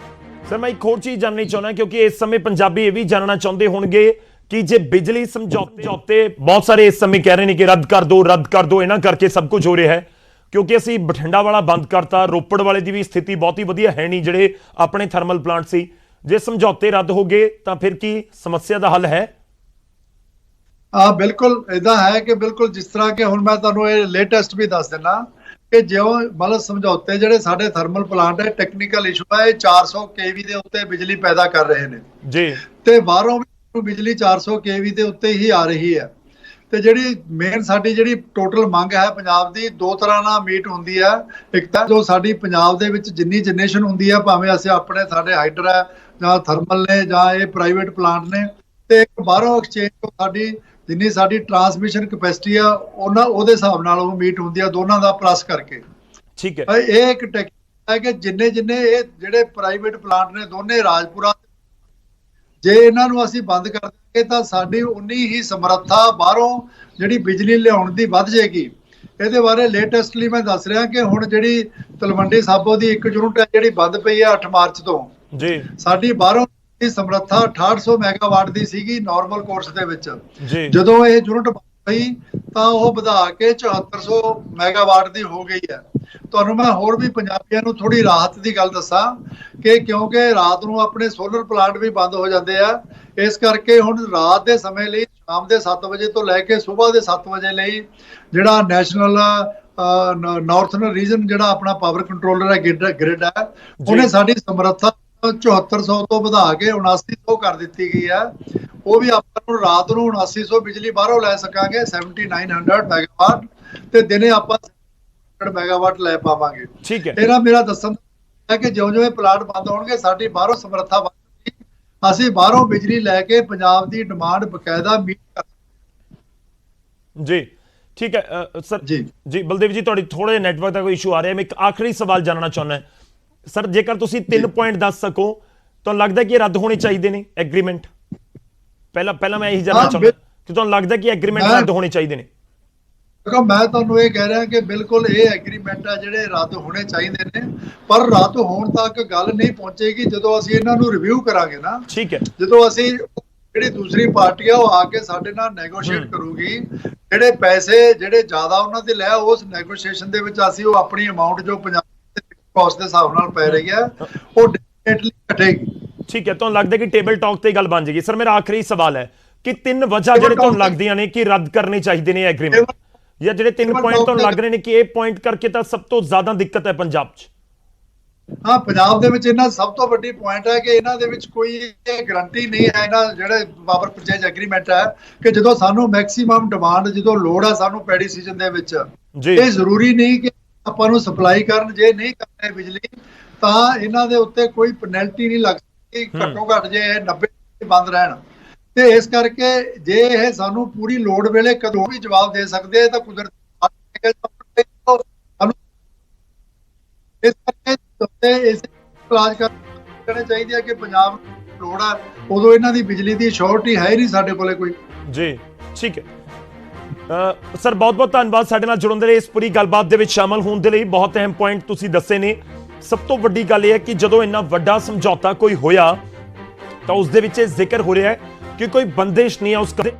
ਸਰ ਮੈਂ ਇੱਕ ਹੋਰ ਚੀਜ਼ ਜਾਣਨੀ ਚਾਹੁੰਦਾ ਕਿਉਂਕਿ ਇਸ ਸਮੇਂ ਪੰਜਾਬੀ ਇਹ ਵੀ ਜਾਣਨਾ ਚਾਹੁੰਦੇ ਹੋਣਗੇ ਕਿ ਜੇ ਬਿਜਲੀ ਸਮਝੌਤੇ ਬਹੁਤ ਸਾਰੇ ਇਸ ਸਮੇਂ ਕਹਿ ਰਹੇ ਨੇ ਕਿ ਰੱਦ ਕਰ ਦਿਓ ਇਹਨਾਂ ਕਰਕੇ ਸਭ ਕੁਝ ਹੋ ਰਿਹਾ ਹੈ, ਕਿਉਂਕਿ ਅਸੀਂ ਬਠਿੰਡਾ ਵਾਲਾ ਬੰਦ ਕਰਤਾ, ਰੋਪੜ ਵਾਲੇ ਦੀ ਵੀ ਸਥਿਤੀ ਬਹੁਤੀ ਵਧੀਆ ਹੈ ਨਹੀਂ ਜਿਹੜੇ ਆਪਣੇ ਥਰਮਲ ਪਲਾਂਟ ਸੀ। ਜੇ ਸਮਝੌਤੇ ਰੱਦ ਹੋ ਗਏ ਤਾਂ ਫਿਰ ਕੀ ਸਮੱਸਿਆ ਦਾ ਹੱਲ ਹੈ? ਬਿਲਕੁਲ ਇਦਾਂ ਹੈ ਕਿ ਬਿਲਕੁਲ ਜਿਸ ਤਰ੍ਹਾਂ ਕਿ ਹੁਣ ਮੈਂ ਤੁਹਾਨੂੰ ਇਹ ਲੇਟੈਸਟ ਵੀ ਦੱਸ ਦਿੰਦਾ ਕਿ ਜਿਉਂ ਮਤਲਬ ਸਮਝੌਤੇ ਜਿਹੜੇ ਸਾਡੇ ਥਰਮਲ ਪਲਾਂਟ ਹੈ ਟੈਕਨੀਕਲ ਇਸ਼ੂ ਹੈ, ਇਹ 400 ਕੇਵੀ ਦੇ ਉੱਤੇ ਬਿਜਲੀ ਪੈਦਾ ਕਰ ਰਹੇ ਨੇ ਜੀ ਤੇ ਬਾਹਰੋਂ ਵੀ ਬਿਜਲੀ 400 ਕੇਵੀ ਦੇ ਉੱਤੇ ਹੀ ਆ ਰਹੀ ਹੈ। ਤੇ ਜਿਹੜੀ ਮੇਨ ਸਾਡੀ ਜਿਹੜੀ ਟੋਟਲ ਮੰਗ ਹੈ ਪੰਜਾਬ ਦੀ ਦੋ ਤਰ੍ਹਾਂ ਨਾਲ ਮੀਟ ਹੁੰਦੀ ਹੈ। ਇੱਕ ਤਾਂ ਜੋ ਸਾਡੀ ਪੰਜਾਬ ਦੇ ਵਿੱਚ ਜਿੰਨੀ ਜਨਰੇਸ਼ਨ ਹੁੰਦੀ ਹੈ, ਭਾਵੇਂ ਅਸੀਂ ਸਾਡੇ ਹਾਈਡਰ ਹੈ ਜਾਂ ਥਰਮਲ ਨੇ ਜਾਂ ਇਹ ਪ੍ਰਾਈਵੇਟ ਪਲਾਂਟ ਨੇ, ਤੇ ਇੱਕ ਬਾਹਰੋਂ ਐਕਸਚੇਂਜ ਤੋਂ ਜਿੰਨੀ ਸਾਡੀ ਟਰਾਂਸਮਿਸ਼ਨ ਕੈਪੈਸਿਟੀ ਆ ਉਹਦੇ ਹਿਸਾਬ ਨਾਲ ਉਹ ਮੀਟ ਹੁੰਦੀ ਆ, ਦੋਨਾਂ ਦਾ ਪਲੱਸ ਕਰਕੇ। ਠੀਕ ਹੈ, ਇਹ ਇੱਕ ਟੈਕਨੀਕ ਹੈ ਕਿ ਜਿੰਨੇ ਇਹ ਜਿਹੜੇ ਪ੍ਰਾਈਵੇਟ ਪਲਾਂਟ ਨੇ ਦੋਨੇ ਰਾਜਪੁਰਾ, ਜੇ ਇਹਨਾਂ ਨੂੰ ਅਸੀਂ ਬੰਦ ਕਰ ਦਿਆਂਗੇ ਤਾਂ ਸਾਡੀ ਉਨੀ ਹੀ ਸਮਰੱਥਾ ਬਾਹਰੋਂ ਜਿਹੜੀ ਬਿਜਲੀ ਲਿਆਉਣ ਦੀ ਵੱਧ ਜਾਏਗੀ। ਇਹਦੇ ਬਾਰੇ ਲੇਟੈਸਟਲੀ ਮੈਂ ਦੱਸ ਰਿਹਾ ਕਿ ਹੁਣ ਜਿਹੜੀ ਤਲਵੰਡੀ ਸਾਬੋ ਦੀ ਇੱਕ ਯੂਨਿਟ ਹੈ ਜਿਹੜੀ ਬੰਦ ਪਈ ਹੈ 8 ਮਾਰਚ ਤੋਂ ਜੀ, ਸਾਡੀ ਬਾਹਰੋਂ ਦੀ ਸਮਰੱਥਾ 6800 ਮੈਗਾਵਾਟ ਦੀ ਸੀਗੀ ਨਾਰਮਲ ਕੋਰਸ ਦੇ ਵਿੱਚ। ਜਦੋਂ ਇਹ ਯੂਨਿਟ ਪਈ ਤਾਂ ਉਹ ਵਧਾ ਕੇ 7400 ਮੈਗਾਵਾਟ ਦੀ ਹੋ ਗਈ ਹੈ। ਤੁਹਾਨੂੰ ਮੈਂ ਹੋਰ ਵੀ ਪੰਜਾਬੀਆਂ ਨੂੰ ਥੋੜੀ ਰਾਹਤ ਦੀ ਗੱਲ ਦੱਸਾਂ ਕਿ ਕਿਉਂਕਿ ਰਾਤ ਨੂੰ ਆਪਣੇ ਸੋਲਰ ਪਲਾਂਟ ਵੀ ਬੰਦ ਹੋ ਜਾਂਦੇ ਆ, ਇਸ ਕਰਕੇ ਹੁਣ ਰਾਤ ਦੇ ਸਮੇਂ ਲਈ ਸ਼ਾਮ ਦੇ 7 ਵਜੇ ਤੋਂ ਲੈ ਕੇ ਸਵੇਰ ਦੇ 7 ਵਜੇ ਲਈ ਜਿਹੜਾ ਨੈਸ਼ਨਲ ਨਾਰਥਰਨ ਰੀਜਨ ਜਿਹੜਾ ਆਪਣਾ ਪਾਵਰ ਕੰਟਰੋਲਰ ਹੈ ਗ੍ਰਿਡ ਹੈ, ਉਹਨੇ ਸਾਡੀ ਸਮਰੱਥਾ 7400 ਤੋਂ ਵਧਾ ਕੇ 7900 ਕਰ ਦਿੱਤੀ ਗਈ ਹੈ। ਉਹ ਵੀ ਆਪਾਂ ਨੂੰ ਰਾਤ ਨੂੰ 7900 ਬਿਜਲੀ ਬਾਹਰੋਂ ਲੈ ਸਕਾਂਗੇ 7900 ਮੈਗਾਵਾਟ, ਤੇ ਦਿਨੇ ਆਪਾਂ 100 ਮੈਗਾਵਾਟ ਲੈ ਪਾਵਾਂਗੇ। ਠੀਕ ਹੈ, ਇਹਦਾ ਮੇਰਾ ਦੱਸਣ ਹੈ ਕਿ ਜਿਉਂ-ਜਿਉਂ ਇਹ ਪਲਾਂਟ ਬੰਦ ਹੋਣਗੇ ਸਾਡੀ ਬਾਹਰੋਂ ਸਮਰੱਥਾ ਵਧੇਗੀ, ਅਸੀਂ ਬਾਹਰੋਂ ਬਿਜਲੀ ਲੈ ਕੇ ਪੰਜਾਬ ਦੀ ਡਿਮਾਂਡ ਬਕਾਇਦਾ ਮੀਟ ਕਰ ਜੀ। ਠੀਕ ਹੈ ਸਰ ਜੀ ਬਲਦੇਵ ਜੀ, ਤੁਹਾਡੀ ਥੋੜੇ ਨੈਟਵਰਕ ਦਾ ਕੋਈ ਇਸ਼ੂ ਆ ਰਿਹਾ। ਮੈਂ ਇੱਕ ਆਖਰੀ ਸਵਾਲ ਜਾਣਨਾ ਚਾਹੁੰਦਾ ਸਰ, ਜੇਕਰ ਤੁਸੀਂ 3 ਪੁਆਇੰਟ ਦੱਸ ਸਕੋ ਤੁਹਾਨੂੰ ਲੱਗਦਾ ਕਿ ਇਹ ਰੱਦ ਹੋਣੇ ਚਾਹੀਦੇ ਨੇ ਐਗਰੀਮੈਂਟ? ਪਹਿਲਾਂ ਮੈਂ ਇਹੀ ਜਾਣਨਾ ਚਾਹੁੰਦਾ ਕਿ ਤੁਹਾਨੂੰ ਲੱਗਦਾ ਕਿ ਐਗਰੀਮੈਂਟ ਰੱਦ ਹੋਣੇ ਚਾਹੀਦੇ ਨੇ? ਦੇਖੋ ਮੈਂ ਤੁਹਾਨੂੰ ਇਹ ਕਹਿ ਰਿਹਾ ਕਿ ਬਿਲਕੁਲ ਇਹ ਐਗਰੀਮੈਂਟ ਆ ਜਿਹੜੇ ਰੱਦ ਹੋਣੇ ਚਾਹੀਦੇ ਨੇ, ਪਰ ਰੱਦ ਹੋਣ ਤੱਕ ਗੱਲ ਨਹੀਂ ਪਹੁੰਚੇਗੀ ਜਦੋਂ ਅਸੀਂ ਇਹਨਾਂ ਨੂੰ ਰਿਵਿਊ ਕਰਾਂਗੇ ਨਾ। ਠੀਕ ਹੈ, ਜਦੋਂ ਅਸੀਂ ਜਿਹੜੀ ਦੂਸਰੀ ਪਾਰਟੀ ਆ ਉਹ ਆ ਕੇ ਸਾਡੇ ਨਾਲ ਨੈਗੋਸ਼ੀਏਟ ਕਰੂਗੀ, ਜਿਹੜੇ ਪੈਸੇ ਜਿਹੜੇ ਜ਼ਿਆਦਾ ਉਹਨਾਂ ਦੇ ਲੈ ਉਸ ਨੈਗੋਸ਼ੀਏਸ਼ਨ ਦੇ ਵਿੱਚ ਅਸੀਂ ਉਹ ਆਪਣੀ ਅਮਾਉਂਟ ਜੋ ਪੰਜਾਬ ਕਾਸਟ ਦੇ ਹਿਸਾਬ ਨਾਲ ਪੈ ਰਹੀ ਹੈ ਉਹ ਡੈਫੀਨਿਟਲੀ ਘਟੇਗੀ। ਠੀਕ ਹੈ, ਤੁਹਾਨੂੰ ਲੱਗਦਾ ਕਿ ਟੇਬਲ ਟਾਕ ਤੇ ਗੱਲ ਬਣ ਜਾਏਗੀ? ਸਰ ਮੇਰਾ ਆਖਰੀ ਸਵਾਲ ਹੈ ਕਿ 3 ਵਜ੍ਹਾ ਜਿਹੜੇ ਤੁਹਾਨੂੰ ਲੱਗਦੀਆਂ ਨੇ ਕਿ ਰੱਦ ਕਰਨੇ ਚਾਹੀਦੇ ਨੇ ਐਗਰੀਮੈਂਟ, ਜਾਂ ਜਿਹੜੇ 3 ਪੁਆਇੰਟ ਤੁਹਾਨੂੰ ਲੱਗ ਰਹੇ ਨੇ ਕਿ ਇਹ ਪੁਆਇੰਟ ਕਰਕੇ ਤਾਂ ਸਭ ਤੋਂ ਜ਼ਿਆਦਾ ਦਿੱਕਤ ਹੈ ਪੰਜਾਬ 'ਚ? ਹਾਂ, ਪੰਜਾਬ ਦੇ ਵਿੱਚ ਇਹਨਾਂ ਸਭ ਤੋਂ ਵੱਡੀ ਪੁਆਇੰਟ ਹੈ ਕਿ ਇਹਨਾਂ ਦੇ ਵਿੱਚ ਕੋਈ ਗਰੰਟੀ ਨਹੀਂ ਹੈ, ਇਹਨਾਂ ਜਿਹੜੇ ਪਾਵਰ ਪਰਚੇਜ ਐਗਰੀਮੈਂਟ ਹੈ ਕਿ ਜਦੋਂ ਸਾਨੂੰ ਮੈਕਸਿਮਮ ਡਿਮਾਂਡ ਜਦੋਂ ਲੋੜ ਹੈ ਸਾਨੂੰ ਪੈਡੀ ਸੀਜ਼ਨ ਦੇ ਵਿੱਚ, ਇਹ ਜ਼ਰੂਰੀ ਨਹੀਂ ਕਿ ਆਪਾਂ ਨੂੰ ਸਪਲਾਈ ਕਰਨ। ਜੇ ਨਹੀਂ ਕਰਨੇ ਬਿਜਲੀ ਤਾਂ ਇਹਨਾਂ ਦੇ ਉੱਤੇ ਕੋਈ ਪੈਨਲਟੀ ਨਹੀਂ ਲੱਗ ਸਕਦੀ, ਘੱਟੋ ਘੱਟ ਜੇ ਇਹ 90 ਬੰਦ ਰਹਿਣ। ਤੇ ਇਸ ਕਰਕੇ ਜੇ ਇਹ ਸਾਨੂੰ ਪੂਰੀ ਲੋੜ ਵੇਲੇ ਕਦੋਂ ਵੀ ਜਵਾਬ ਦੇ ਸਕਦੇ ਆ ਤਾਂ ਕੁਦਰਤੀ ਇਸ ਕਰਕੇ ਇਸ ਇਲਾਜ ਕਰਨੇ ਚਾਹੀਦੇ ਆ ਕਿ ਪੰਜਾਬ ਨੂੰ ਲੋੜ ਆ ਉਦੋਂ ਇਹਨਾਂ ਦੀ ਬਿਜਲੀ ਦੀ ਸ਼ੋਰਟੀ ਹੈ ਹੀ ਨਹੀਂ ਸਾਡੇ ਕੋਲੇ ਕੋਈ। ਜੀ ਠੀਕ ਹੈ ਸਰ, ਬਹੁਤ ਬਹੁਤ ਧੰਨਵਾਦ ਸਾਡੇ ਨਾਲ ਜੁੜਨ ਦੇ ਲਈ, ਇਸ ਪੂਰੀ ਗੱਲਬਾਤ ਦੇ ਵਿੱਚ ਸ਼ਾਮਲ ਹੋਣ ਦੇ ਲਈ। ਬਹੁਤ ਅਹਿਮ ਪੁਆਇੰਟ ਤੁਸੀਂ ਦੱਸੇ ਨੇ। ਸਭ ਤੋਂ ਵੱਡੀ ਗੱਲ ਇਹ ਹੈ ਕਿ ਜਦੋਂ ਇੰਨਾ ਵੱਡਾ ਸਮਝੌਤਾ ਕੋਈ ਹੋਇਆ ਤਾਂ ਉਸ ਦੇ ਵਿੱਚ ਇਹ ਜ਼ਿਕਰ ਹੋ ਰਿਹਾ ਹੈ ਕਿ ਕੋਈ ਬੰਦਿਸ਼ ਨਹੀਂ ਹੈ ਉਸ ਤੇ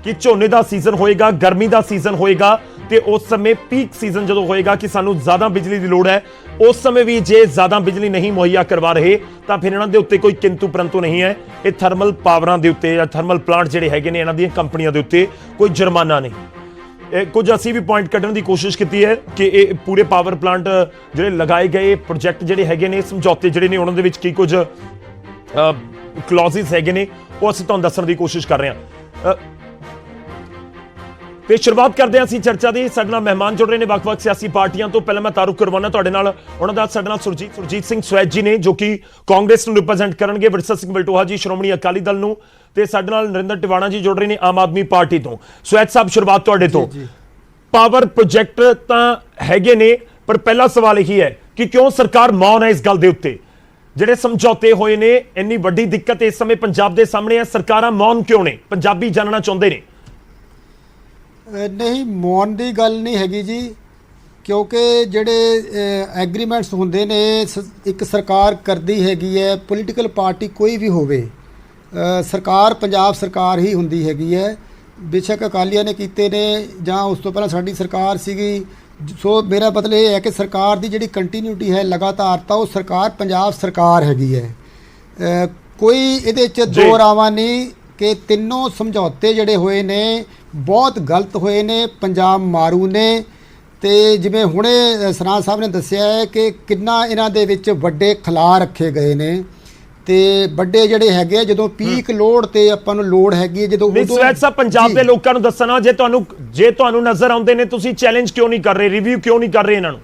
ਕਿ ਝੋਨੇ ਦਾ ਸੀਜ਼ਨ ਹੋਏਗਾ, ਗਰਮੀ ਦਾ ਸੀਜ਼ਨ ਹੋਏਗਾ ਤੇ ਉਸ ਸਮੇਂ ਪੀਕ ਸੀਜ਼ਨ ਜਦੋਂ ਹੋਏਗਾ ਕਿ ਸਾਨੂੰ ਜ਼ਿਆਦਾ ਬਿਜਲੀ ਦੀ ਲੋੜ ਹੈ, ਉਸ ਸਮੇਂ ਵੀ ਜੇ ਜ਼ਿਆਦਾ ਬਿਜਲੀ ਨਹੀਂ ਮੁਹੱਈਆ ਕਰਵਾ ਰਹੇ ਤਾਂ ਫਿਰ ਇਹਨਾਂ ਦੇ ਉੱਤੇ ਕੋਈ ਕਿੰਤੂ ਪਰੰਤੂ ਨਹੀਂ ਹੈ। ਇਹ ਥਰਮਲ ਪਾਵਰਾਂ ਦੇ ਉੱਤੇ ਜਾਂ ਥਰਮਲ ਪਲਾਂਟ ਜਿਹੜੇ ਹੈਗੇ ਨੇ ਇਹਨਾਂ ਦੀਆਂ ਕੰਪਨੀਆਂ ਦੇ ਉੱਤੇ ਕੋਈ ਜੁਰਮਾਨਾ ਨਹੀਂ। ਕੁਝ ਅਸੀਂ ਵੀ ਪੁਆਇੰਟ ਕੱਢਣ ਦੀ ਕੋਸ਼ਿਸ਼ ਕੀਤੀ ਹੈ ਕਿ ਇਹ ਪੂਰੇ ਪਾਵਰ ਪਲਾਂਟ ਜਿਹੜੇ ਲਗਾਏ ਗਏ ਪ੍ਰੋਜੈਕਟ ਜਿਹੜੇ ਹੈਗੇ ਨੇ, ਸਮਝੌਤੇ ਜਿਹੜੇ ਨੇ ਉਹਨਾਂ ਦੇ ਵਿੱਚ ਕੀ ਕੁਝ ਕਲੌਜ਼ਸ ਹੈਗੇ ਨੇ ਉਹ ਅਸੀਂ ਤੁਹਾਨੂੰ ਦੱਸਣ ਦੀ ਕੋਸ਼ਿਸ਼ ਕਰ ਰਹੇ ਹਾਂ। ਤੇ ਸ਼ੁਰੂਆਤ ਕਰਦੇ ਹਾਂ ਅਸੀਂ ਚਰਚਾ ਦੀ। ਸਾਡੇ ਨਾਲ ਮਹਿਮਾਨ ਜੁੜ ਰਹੇ ਨੇ ਵੱਖ-ਵੱਖ ਸਿਆਸੀ ਪਾਰਟੀਆਂ ਤੋਂ। ਪਹਿਲਾਂ ਮੈਂ ਤਾਰੁਕ ਕਰਵਾਉਣਾ ਤੁਹਾਡੇ ਨਾਲ ਉਹਨਾਂ ਦਾ। ਸਾਡੇ ਨਾਲ ਸੁਰਜੀਤ ਸਿੰਘ ਸਵੈਤ ਜੀ ਨੇ ਜੋ ਕਿ ਕਾਂਗਰਸ ਨੂੰ ਰਿਪਰੈਜ਼ੈਂਟ ਕਰਨਗੇ, ਵਿਰਸਾ ਸਿੰਘ ਬਲਟੋਹਾ ਜੀ ਸ਼੍ਰੋਮਣੀ ਅਕਾਲੀ ਦਲ ਨੂੰ, ਤੇ ਸਾਡੇ ਨਾਲ ਨਰਿੰਦਰ ਟਿਵਾਣਾ ਜੀ ਜੁੜ ਰਹੇ ਨੇ ਆਮ ਆਦਮੀ ਪਾਰਟੀ ਤੋਂ। ਸਵੈਤ ਸਾਹਿਬ ਸ਼ੁਰੂਆਤ ਤੁਹਾਡੇ ਤੋਂ। ਪਾਵਰ ਪ੍ਰੋਜੈਕਟ ਤਾਂ ਹੈਗੇ ਨੇ, ਪਰ ਪਹਿਲਾ ਸਵਾਲ ਇਹੀ ਹੈ ਕਿ ਕਿਉਂ ਸਰਕਾਰ ਮੌਨ ਹੈ ਇਸ ਗੱਲ ਦੇ ਉੱਤੇ? ਜਿਹੜੇ ਸਮਝੌਤੇ ਹੋਏ ਨੇ, ਇੰਨੀ ਵੱਡੀ ਦਿੱਕਤ ਇਸ ਸਮੇਂ ਪੰਜਾਬ ਦੇ ਸਾਹਮਣੇ ਹੈ, ਸਰਕਾਰਾਂ ਮੌਨ ਕਿਉਂ ਨੇ? ਪੰਜਾਬੀ ਜਾਣਨਾ ਚਾਹੁੰਦੇ ਨੇ। ਨਹੀਂ, ਮੌਨ ਦੀ ਗੱਲ ਨਹੀਂ ਹੈਗੀ ਜੀ, ਕਿਉਂਕਿ ਜਿਹੜੇ ਐਗਰੀਮੈਂਟਸ ਹੁੰਦੇ ਨੇ ਇੱਕ ਸਰਕਾਰ ਕਰਦੀ ਹੈਗੀ ਹੈ, ਪੋਲੀਟੀਕਲ ਪਾਰਟੀ ਕੋਈ ਵੀ ਹੋਵੇ, ਸਰਕਾਰ ਪੰਜਾਬ ਸਰਕਾਰ ਹੀ ਹੁੰਦੀ ਹੈਗੀ ਹੈ। ਬੇਸ਼ੱਕ ਅਕਾਲੀਆਂ ਨੇ ਕੀਤੇ ਨੇ ਜਾਂ ਉਸ ਤੋਂ ਪਹਿਲਾਂ ਸਾਡੀ ਸਰਕਾਰ ਸੀਗੀ। ਸੋ ਮੇਰਾ ਮਤਲਬ ਇਹ ਹੈ ਕਿ ਸਰਕਾਰ ਦੀ ਜਿਹੜੀ ਕੰਟੀਨਿਊਟੀ ਹੈ, ਲਗਾਤਾਰਤਾ, ਉਹ ਸਰਕਾਰ ਪੰਜਾਬ ਸਰਕਾਰ ਹੈਗੀ ਹੈ। ਕੋਈ ਇਹਦੇ 'ਚ ਦੋ ਰਾਵਾਂ ਨਹੀਂ ਕਿ ਤਿੰਨੋਂ ਸਮਝੌਤੇ ਜਿਹੜੇ ਹੋਏ ਨੇ ਬਹੁਤ ਗਲਤ ਹੋਏ ਨੇ, ਪੰਜਾਬ ਮਾਰੂ ਨੇ। ਤੇ ਜਿਵੇਂ ਹੁਣੇ ਸਰਾਂ ਸਾਹਿਬ ਨੇ ਦੱਸਿਆ ਹੈ ਕਿ ਕਿੰਨਾ ਇਹਨਾਂ ਦੇ ਵਿੱਚ ਵੱਡੇ ਖਲਾ ਰੱਖੇ ਗਏ ਨੇ, ਤੇ ਵੱਡੇ ਜਿਹੜੇ ਹੈਗੇ ਜਦੋਂ ਪੀਕ ਲੋਡ ਤੇ ਆਪਾਂ ਨੂੰ ਲੋੜ ਹੈਗੀ ਜਦੋਂ ਸਵੈਤ ਸਾਹਿਬ ਪੰਜਾਬ ਦੇ ਲੋਕਾਂ ਨੂੰ ਦੱਸਣਾ, ਜੇ ਤੁਹਾਨੂੰ ਨਜ਼ਰ ਆਉਂਦੇ ਨੇ, ਤੁਸੀਂ ਚੈਲੰਜ ਕਿਉਂ ਨਹੀਂ ਕਰ ਰਹੇ, ਰਿਵਿਊ ਕਿਉਂ ਨਹੀਂ ਕਰ ਰਹੇ ਇਹਨਾਂ ਨੂੰ?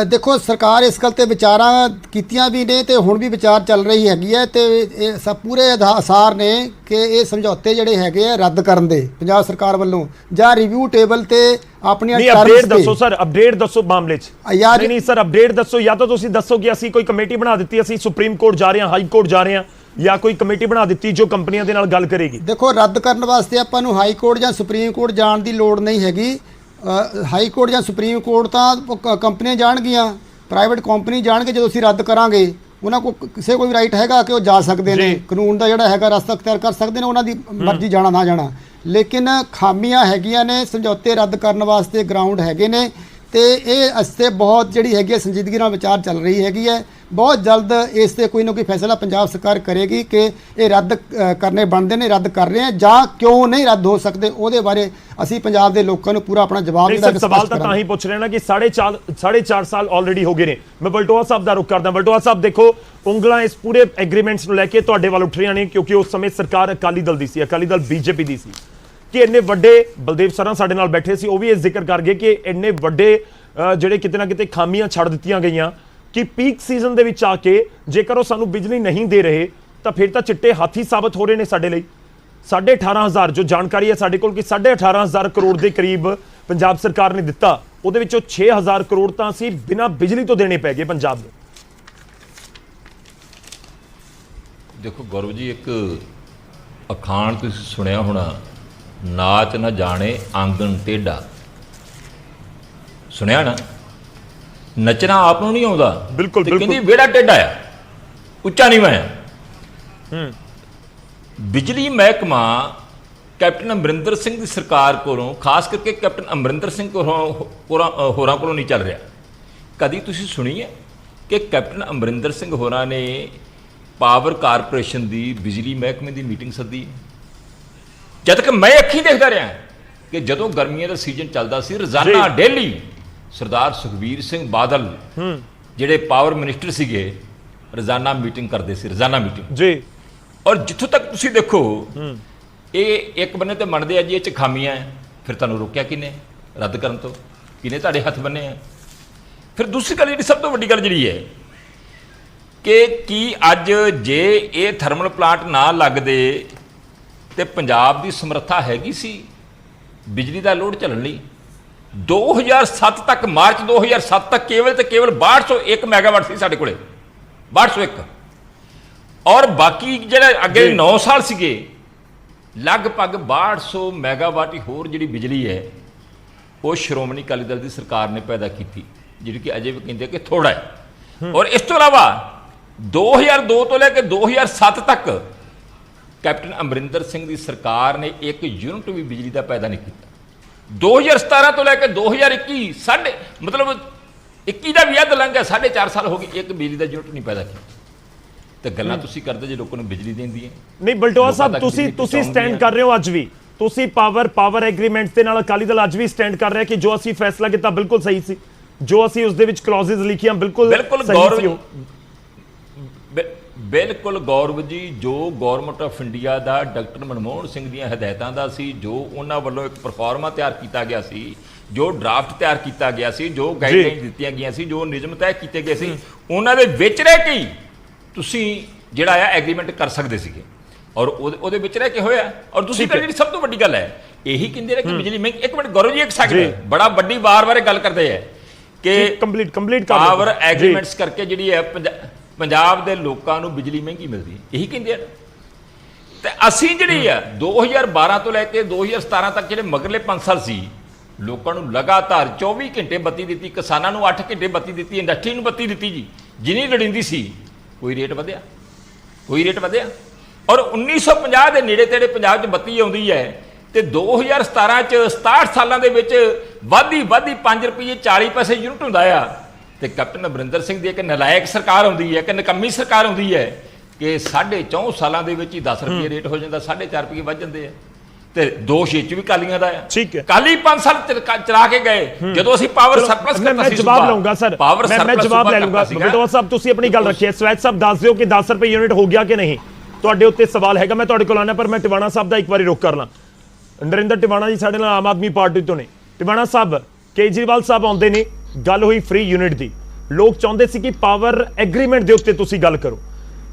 ਦੇਖੋ, ਸਰਕਾਰ ਇਸ ਗੱਲ ਤੇ ਵਿਚਾਰਾਂ ਕੀਤੀਆਂ ਵੀ ਨੇ ਤੇ ਹੁਣ ਵੀ ਵਿਚਾਰ ਚੱਲ ਰਹੀ ਹੈਗੀ ਹੈ, ਤੇ ਇਹ ਸਭ ਪੂਰੇ ਆਸਾਰ ਨੇ ਕਿ ਇਹ ਸਮਝੌਤੇ ਜਿਹੜੇ ਹੈਗੇ ਆ ਰੱਦ ਕਰਨ ਦੇ ਪੰਜਾਬ ਸਰਕਾਰ ਵੱਲੋਂ, ਜਾਂ ਰਿਵਿਊ ਟੇਬਲ ਤੇ ਆਪਣੀਆਂ ਟਰਮਸ ਅਪਡੇਟ ਦੱਸੋ ਸਰ, ਅਪਡੇਟ ਦੱਸੋ ਮਾਮਲੇ 'ਚ। ਨਹੀਂ ਸਰ, ਅਪਡੇਟ ਦੱਸੋ, ਜਾਂ ਤਾਂ ਤੁਸੀਂ ਦੱਸੋ ਕਿ ਅਸੀਂ ਕੋਈ ਕਮੇਟੀ ਬਣਾ ਦਿੱਤੀ, ਅਸੀਂ ਸੁਪਰੀਮ ਕੋਰਟ ਜਾ ਰਹੇ ਹਾਂ, ਹਾਈ ਕੋਰਟ ਜਾ ਰਹੇ ਹਾਂ, ਜਾਂ ਕੋਈ ਕਮੇਟੀ ਬਣਾ ਦਿੱਤੀ ਜੋ ਕੰਪਨੀਆਂ ਦੇ ਨਾਲ ਗੱਲ ਕਰੇਗੀ। ਦੇਖੋ, ਰੱਦ ਕਰਨ ਵਾਸਤੇ ਆਪਾਂ ਨੂੰ ਹਾਈ ਕੋਰਟ ਜਾਂ ਸੁਪਰੀਮ ਕੋਰਟ ਜਾਣ ਦੀ ਲੋੜ ਨਹੀਂ ਹੈਗੀ। ਹਾਈ ਕੋਰਟ ਜਾਂ ਸੁਪਰੀਮ ਕੋਰਟ ਤਾਂ ਕੰਪਨੀਆਂ ਜਾਣਗੀਆਂ, ਪ੍ਰਾਈਵੇਟ ਕੰਪਨੀ ਜਾਣਗੇ। ਜਦੋਂ ਅਸੀਂ ਰੱਦ ਕਰਾਂਗੇ, ਉਹਨਾਂ ਕੋਲ ਕਿਸੇ ਕੋਈ ਰਾਈਟ ਹੈਗਾ ਕਿ ਉਹ ਜਾ ਸਕਦੇ ਨੇ, ਕਾਨੂੰਨ ਦਾ ਜਿਹੜਾ ਹੈਗਾ ਰਸਤਾ ਅਖਤਿਆਰ ਕਰ ਸਕਦੇ ਨੇ, ਉਹਨਾਂ ਦੀ ਮਰਜ਼ੀ ਜਾਣਾ ਨਾ ਜਾਣਾ। ਲੇਕਿਨ ਖਾਮੀਆਂ ਹੈਗੀਆਂ ਨੇ, ਸਮਝੌਤੇ ਰੱਦ ਕਰਨ ਵਾਸਤੇ ਗਰਾਊਂਡ ਹੈਗੇ ਨੇ, ਤੇ ਇਹ ਅਸਤੇ ਬਹੁਤ ਜਿਹੜੀ ਹੈਗੀ ਹੈ ਸੰਜੀਦਗੀ ਨਾਲ ਵਿਚਾਰ ਚੱਲ ਰਹੀ ਹੈਗੀ ਹੈ। ਬਹੁਤ ਜਲਦ ਇਸ ਤੇ ਕੋਈ ਨਾ ਕੋਈ ਫੈਸਲਾ ਪੰਜਾਬ ਸਰਕਾਰ ਕਰੇਗੀ ਕਿ ਇਹ ਰੱਦ ਕਰਨੇ ਬਣਦੇ ਨੇ, ਰੱਦ ਕਰ ਰਹੇ ਆ ਜਾਂ ਕਿਉਂ ਨਹੀਂ ਰੱਦ ਹੋ ਸਕਦੇ। ਉਹਦੇ ਬਾਰੇ ਅਸੀਂ ਪੰਜਾਬ ਦੇ ਲੋਕਾਂ ਨੂੰ ਪੂਰਾ ਆਪਣਾ ਜਵਾਬ ਦੇਣਾ। ਸਵਾਲ ਤਾਂ ਹੀ ਪੁੱਛ ਰਹੇ ਨਾ ਕਿ 4.5 ਸਾਲ ਆਲਰੇਡੀ ਹੋ ਗਏ ਨੇ। ਮੈਂ ਬਲਟੋਹਾ ਸਾਹਿਬ ਦਾ ਰੁਖ ਕਰਦਾ। ਬਲਟੋਹਾ ਸਾਹਿਬ, ਦੇਖੋ, ਉਂਗਲਾਂ ਇਸ ਪੂਰੇ ਐਗਰੀਮੈਂਟਸ ਨੂੰ ਲੈ ਕੇ ਤੁਹਾਡੇ ਵੱਲ ਉੱਠ ਰਹੀਆਂ ਨੇ, ਕਿਉਂਕਿ ਉਸ ਸਮੇਂ ਸਰਕਾਰ ਅਕਾਲੀ ਦਲ ਦੀ ਸੀ, ਅਕਾਲੀ ਦਲ ਬੀਜੇਪੀ ਦੀ ਸੀ, ਕਿ ਇੰਨੇ ਵੱਡੇ ਬਲਦੇਵ ਸਰਾਂ ਸਾਡੇ ਨਾਲ ਬੈਠੇ ਸੀ, ਉਹ ਵੀ ਇਹ ਜ਼ਿਕਰ ਕਰ ਗਏ ਕਿ ਇੰਨੇ ਵੱਡੇ ਜਿਹੜੇ ਕਿਤੇ ਨਾ ਕਿਤੇ ਖਾਮੀਆਂ ਛੱਡ ਦਿੱਤੀਆਂ ਗਈਆਂ ਕਿ ਪੀਕ ਸੀਜ਼ਨ ਦੇ ਵਿੱਚ ਆ ਕੇ ਜੇਕਰ ਉਹ ਸਾਨੂੰ ਬਿਜਲੀ ਨਹੀਂ ਦੇ ਰਹੇ ਤਾਂ ਫਿਰ ਤਾਂ ਚਿੱਟੇ ਹਾਥੀ ਸਾਬਤ ਹੋ ਰਹੇ ਨੇ ਸਾਡੇ ਲਈ। 18,500 ਜੋ ਜਾਣਕਾਰੀ ਹੈ ਸਾਡੇ ਕੋਲ ਕਿ 18,500 ਕਰੋੜ ਦੇ ਕਰੀਬ ਪੰਜਾਬ ਸਰਕਾਰ ਨੇ ਦਿੱਤਾ, ਉਹਦੇ ਵਿੱਚੋਂ 6,000 ਕਰੋੜ ਤਾਂ ਅਸੀਂ ਬਿਨਾਂ ਬਿਜਲੀ ਤੋਂ ਦੇਣੇ ਪੈ ਗਏ ਪੰਜਾਬ ਨੂੰ। ਦੇਖੋ ਗੌਰਵ ਜੀ, ਇੱਕ ਅਖਾਣ ਤੁਸੀਂ ਸੁਣਿਆ ਹੋਣਾ, ਨਾਚ ਨਾ ਜਾਣੇ ਆਂਗਣ ਟੇਢਾ। ਸੁਣਿਆ ਨਾ? ਨੱਚਣਾ ਆਪ ਨੂੰ ਨਹੀਂ ਆਉਂਦਾ, ਬਿਲਕੁਲ ਕਹਿੰਦੀ ਵਿਹੜਾ ਟੇਢਾ ਆ, ਉੱਚਾ ਨੀਵਾਂ ਆ। ਬਿਜਲੀ ਮਹਿਕਮਾ ਕੈਪਟਨ ਅਮਰਿੰਦਰ ਸਿੰਘ ਦੀ ਸਰਕਾਰ ਕੋਲੋਂ, ਖਾਸ ਕਰਕੇ ਕੈਪਟਨ ਅਮਰਿੰਦਰ ਸਿੰਘ ਹੋਰਾਂ ਕੋਲੋਂ ਨਹੀਂ ਚੱਲ ਰਿਹਾ। ਕਦੀ ਤੁਸੀਂ ਸੁਣੀ ਹੈ ਕਿ ਕੈਪਟਨ ਅਮਰਿੰਦਰ ਸਿੰਘ ਹੋਰਾਂ ਨੇ ਪਾਵਰ ਕਾਰਪੋਰੇਸ਼ਨ ਦੀ ਬਿਜਲੀ ਮਹਿਕਮੇ ਦੀ ਮੀਟਿੰਗ ਸੱਦੀ? ਜਦ ਕਿ ਮੈਂ ਅੱਖੀਂ ਦੇਖਦਾ ਰਿਹਾ ਕਿ ਜਦੋਂ ਗਰਮੀਆਂ ਦਾ ਸੀਜ਼ਨ ਚੱਲਦਾ ਸੀ, ਰੋਜ਼ਾਨਾ ਡੇਲੀ ਸਰਦਾਰ ਸੁਖਬੀਰ ਸਿੰਘ ਬਾਦਲ ਜਿਹੜੇ ਪਾਵਰ ਮਿਨਿਸਟਰ ਸੀਗੇ, ਰੋਜ਼ਾਨਾ ਮੀਟਿੰਗ ਕਰਦੇ ਸੀ, ਰੋਜ਼ਾਨਾ ਮੀਟਿੰਗ ਜੀ। ਔਰ ਜਿੱਥੋਂ ਤੱਕ ਤੁਸੀਂ ਦੇਖੋ, ਇਹ ਇੱਕ ਬੰਨੇ ਤੇ ਮੰਨਦੇ ਆ ਜੀ ਇਹ 'ਚ ਖਾਮੀਆਂ ਹੈ, ਫਿਰ ਤੁਹਾਨੂੰ ਰੋਕਿਆ ਕਿਹਨੇ ਰੱਦ ਕਰਨ ਤੋਂ? ਕਿਹਨੇ ਤੁਹਾਡੇ ਹੱਥ ਬੰਨੇ ਆ? ਫਿਰ ਦੂਸਰੀ ਗੱਲ ਜਿਹੜੀ ਸਭ ਤੋਂ ਵੱਡੀ ਗੱਲ ਜਿਹੜੀ ਹੈ ਕਿ ਕੀ ਅੱਜ ਜੇ ਇਹ ਥਰਮਲ ਪਲਾਂਟ ਨਾ ਲੱਗਦੇ ਤੇ ਪੰਜਾਬ ਦੀ ਸਮਰੱਥਾ ਹੈਗੀ ਸੀ ਬਿਜਲੀ ਦਾ ਲੋਡ ਝੱਲਣ ਲਈ? 2007 ਤੱਕ, ਮਾਰਚ 2007 ਤੱਕ ਕੇਵਲ ਤੇ ਕੇਵਲ 6201 ਮੈਗਾਵਾਟ ਸੀ ਸਾਡੇ ਕੋਲੇ, 6201। ਔਰ ਬਾਕੀ ਜਿਹੜੇ ਅੱਗੇ 9 ਸਾਲ ਸੀਗੇ, ਲਗਭਗ 6200 ਮੈਗਾਵਾਟ ਹੀ ਹੋਰ ਜਿਹੜੀ ਬਿਜਲੀ ਹੈ ਉਹ ਸ਼੍ਰੋਮਣੀ ਅਕਾਲੀ ਦਲ ਦੀ ਸਰਕਾਰ ਨੇ ਪੈਦਾ ਕੀਤੀ, ਜਿਹੜੀ ਕਿ ਅਜੇ ਵੀ ਕਹਿੰਦੇ ਕਿ ਥੋੜਾ ਹੈ। ਔਰ ਇਸ ਤੋਂ ਇਲਾਵਾ 2002 ਤੋਂ ਲੈ ਕੇ 2007 ਤੱਕ ਕੈਪਟਨ ਅਮਰਿੰਦਰ ਸਿੰਘ ਦੀ ਸਰਕਾਰ ਨੇ ਇੱਕ ਯੂਨਿਟ ਵੀ ਬਿਜਲੀ ਦਾ ਪੈਦਾ ਨਹੀਂ ਕੀਤਾ। 2017 ਤੋਂ ਲੈ ਕੇ 2021 ਮਤਲਬ 21 ਦਾ ਵੀ ਅੱਧ ਲੰਘ ਗਿਆ, 4.5 ਸਾਲ ਹੋ ਗਏ, ਇੱਕ ਬਿਜਲੀ ਦਾ ਯੂਨਿਟ ਨਹੀਂ ਪੈਦਾ ਕੀਤਾ। ਤੇ ਗੱਲਾਂ ਤੁਸੀਂ ਕਰਦੇ ਜੇ ਲੋਕਾਂ ਨੂੰ ਬਿਜਲੀ ਦੇਂਦੀ ਹੈ। ਨਹੀਂ ਬਲਟੋਹਾ ਸਾਹਿਬ, ਤੁਸੀਂ ਸਟੈਂਡ ਕਰ ਰਹੇ ਹੋ ਅੱਜ ਵੀ, ਤੁਸੀਂ ਪਾਵਰ ਐਗਰੀਮੈਂਟਸ ਦੇ ਨਾਲ ਅਕਾਲੀ ਦਲ ਅੱਜ ਵੀ ਸਟੈਂਡ ਕਰ ਰਿਹਾ ਕਿ ਜੋ ਅਸੀਂ ਫੈਸਲਾ ਕੀਤਾ ਬਿਲਕੁਲ ਸਹੀ ਸੀ, ਜੋ ਅਸੀਂ ਉਸ ਦੇ ਵਿੱਚ ਕਲੌਜ਼ਸ ਲਿਖੀਆਂ ਬਿਲਕੁਲ ਸਹੀ ਸੀ। ਬਿਲਕੁਲ ਗੌਰਵ ਜੀ, ਜੋ government of India the doctor Manmohan Singh ਦੀਆਂ ਹਦਾਇਤਾਂ ਦਾ ਸੀ, ਜੋ ਉਹਨਾਂ ਵੱਲੋਂ ਇੱਕ ਪਰਫਾਰਮਾ ਤਿਆਰ ਕੀਤਾ ਗਿਆ ਸੀ, ਜੋ ਡਰਾਫਟ ਤਿਆਰ ਕੀਤਾ ਗਿਆ ਸੀ, ਜੋ ਗਾਈਡਲਾਈਨ ਦਿੱਤੀਆਂ ਗਈਆਂ ਸੀ, ਜੋ ਨਿਯਮ ਤੈਅ ਕੀਤੇ ਗਏ ਸੀ, ਉਹਨਾਂ ਦੇ ਵਿੱਚ ਰਹਿ ਕੇ ਹੀ ਤੁਸੀਂ ਜਿਹੜਾ ਆ ਐਗਰੀਮੈਂਟ ਕਰ ਸਕਦੇ ਸੀਗੇ ਔਰ ਉਹਦੇ ਵਿੱਚ ਰਹਿ ਕੇ ਹੋਇਆ। ਔਰ ਤੁਸੀਂ ਜਿਹੜੀ ਸਭ ਤੋਂ ਵੱਡੀ ਗੱਲ ਹੈ ਇਹੀ ਕਹਿੰਦੇ ਨੇ ਕਿ ਬਿਜਲੀ ਮਹਿੰਗੀ, ਇੱਕ ਮਿੰਟ ਗੌਰਵ ਜੀ, ਇੱਕ ਸੈਕਿੰਡ, ਬੜਾ ਵੱਡੀ ਵਾਰ-ਵਾਰ ਗੱਲ ਕਰਦੇ ਹੈ ਕਿ ਕੰਪਲੀਟ ਪਾਵਰ ਐਗਰੀਮੈਂਟਸ ਕਰਕੇ ਜਿਹੜੀ ਹੈ ਪੰਜਾਬ ਦੇ ਲੋਕਾਂ ਨੂੰ ਬਿਜਲੀ ਮਹਿੰਗੀ ਮਿਲਦੀ ਹੈ, ਇਹੀ ਕਹਿੰਦੇ ਆ। ਤੇ ਅਸੀਂ ਜਿਹੜੀ ਆ 2012 ਤੋਂ ਲੈ ਕੇ 2017 ਤੱਕ ਜਿਹੜੇ ਮਗਰਲੇ 5 ਸਾਲ ਸੀ, ਲੋਕਾਂ ਨੂੰ ਲਗਾਤਾਰ 24 ਘੰਟੇ ਬੱਤੀ ਦਿੱਤੀ, ਕਿਸਾਨਾਂ ਨੂੰ 8 ਘੰਟੇ ਬੱਤੀ ਦਿੱਤੀ, ਇੰਡਸਟਰੀ ਨੂੰ ਬੱਤੀ ਦਿੱਤੀ ਜੀ, ਜਿੰਨੀ ਲੋੜੀਂਦੀ ਸੀ। ਕੋਈ ਰੇਟ ਵਧਿਆ? ਕੋਈ ਰੇਟ ਵਧਿਆ? ਔਰ 1950 ਦੇ ਨੇੜੇ ਤੇੜੇ ਪੰਜਾਬ 'ਚ ਬੱਤੀ ਆਉਂਦੀ ਹੈ ਤੇ 2017 'ਚ 67 ਸਾਲਾਂ ਦੇ ਵਿੱਚ ਵਾਧੀ 5 ਰੁਪਏ 40 ਪੈਸੇ ਯੂਨਿਟ ਹੁੰਦਾ ਆ, ਤੇ ਕੈਪਟਨ ਅਮਰਿੰਦਰ ਸਿੰਘ ਦੀ ਇੱਕ ਨਲਾਇਕ ਸਰਕਾਰ ਆਉਂਦੀ ਹੈ, ਇੱਕ ਨਕੰਮੀ ਸਰਕਾਰ ਆਉਂਦੀ ਹੈ ਕਿ 4.5 ਸਾਲਾਂ ਦੇ ਵਿੱਚ ਹੀ 10 ਰੁਪਏ ਰੇਟ ਹੋ ਜਾਂਦਾ, 4.5 ਰੁਪਏ ਵੱਧ ਜਾਂਦੇ ਆ। ਤੇ ਦੋਸ਼ ਇਹ 'ਚ ਵੀ ਕਾਲੀਆਂ ਦਾ ਆ। ਠੀਕ ਹੈ, ਕਾਲੀ 5 ਸਾਲ ਚਲਾ ਕੇ ਗਏ ਜਦੋਂ ਅਸੀਂ ਪਾਵਰ ਸਰਪਲਸ ਕਰਨਾ ਸੀ। ਮੈਂ ਜਵਾਬ ਲਵਾਂਗਾ ਸਰ, ਮੈਂ ਜਵਾਬ ਲੈ ਲੂੰਗਾ। ਬਟਵਾ ਸਾਹਿਬ ਤੁਸੀਂ ਆਪਣੀ ਗੱਲ ਰੱਖੀ ਹੈ, ਸਵੈਤ ਸਾਹਿਬ ਦੱਸ ਦਿਓ ਕਿ 10 ਰੁਪਏ ਯੂਨਿਟ ਹੋ ਗਿਆ ਕਿ ਨਹੀਂ। ਤੁਹਾਡੇ ਉੱਤੇ ਸਵਾਲ ਹੈਗਾ, ਮੈਂ ਤੁਹਾਡੇ ਕੋਲ ਆਉਣਾ, ਪਰ ਮੈਂ ਟਿਵਾਣਾ ਸਾਹਿਬ ਦਾ ਇੱਕ ਵਾਰੀ ਰੁਕ ਕਰ ਲਾਂ। ਨਰਿੰਦਰ ਟਿਵਾਣਾ ਜੀ ਸਾਡੇ ਨਾਲ ਆਮ ਆਦਮੀ ਪਾਰਟੀ ਤੋਂ ਨੇ। ਟਿਵਾਣਾ ਸਾਹਿਬ, ਕੇਜਰੀਵਾਲ ਸਾਹਿਬ ਆਉਂਦੇ ਨੇ, ਗੱਲ ਹੋਈ ਫ੍ਰੀ ਯੂਨਿਟ ਦੀ, ਲੋਕ ਚਾਹੁੰਦੇ ਸੀ ਕਿ ਪਾਵਰ ਐਗਰੀਮੈਂਟ ਦੇ ਉੱਤੇ ਤੁਸੀਂ ਗੱਲ ਕਰੋ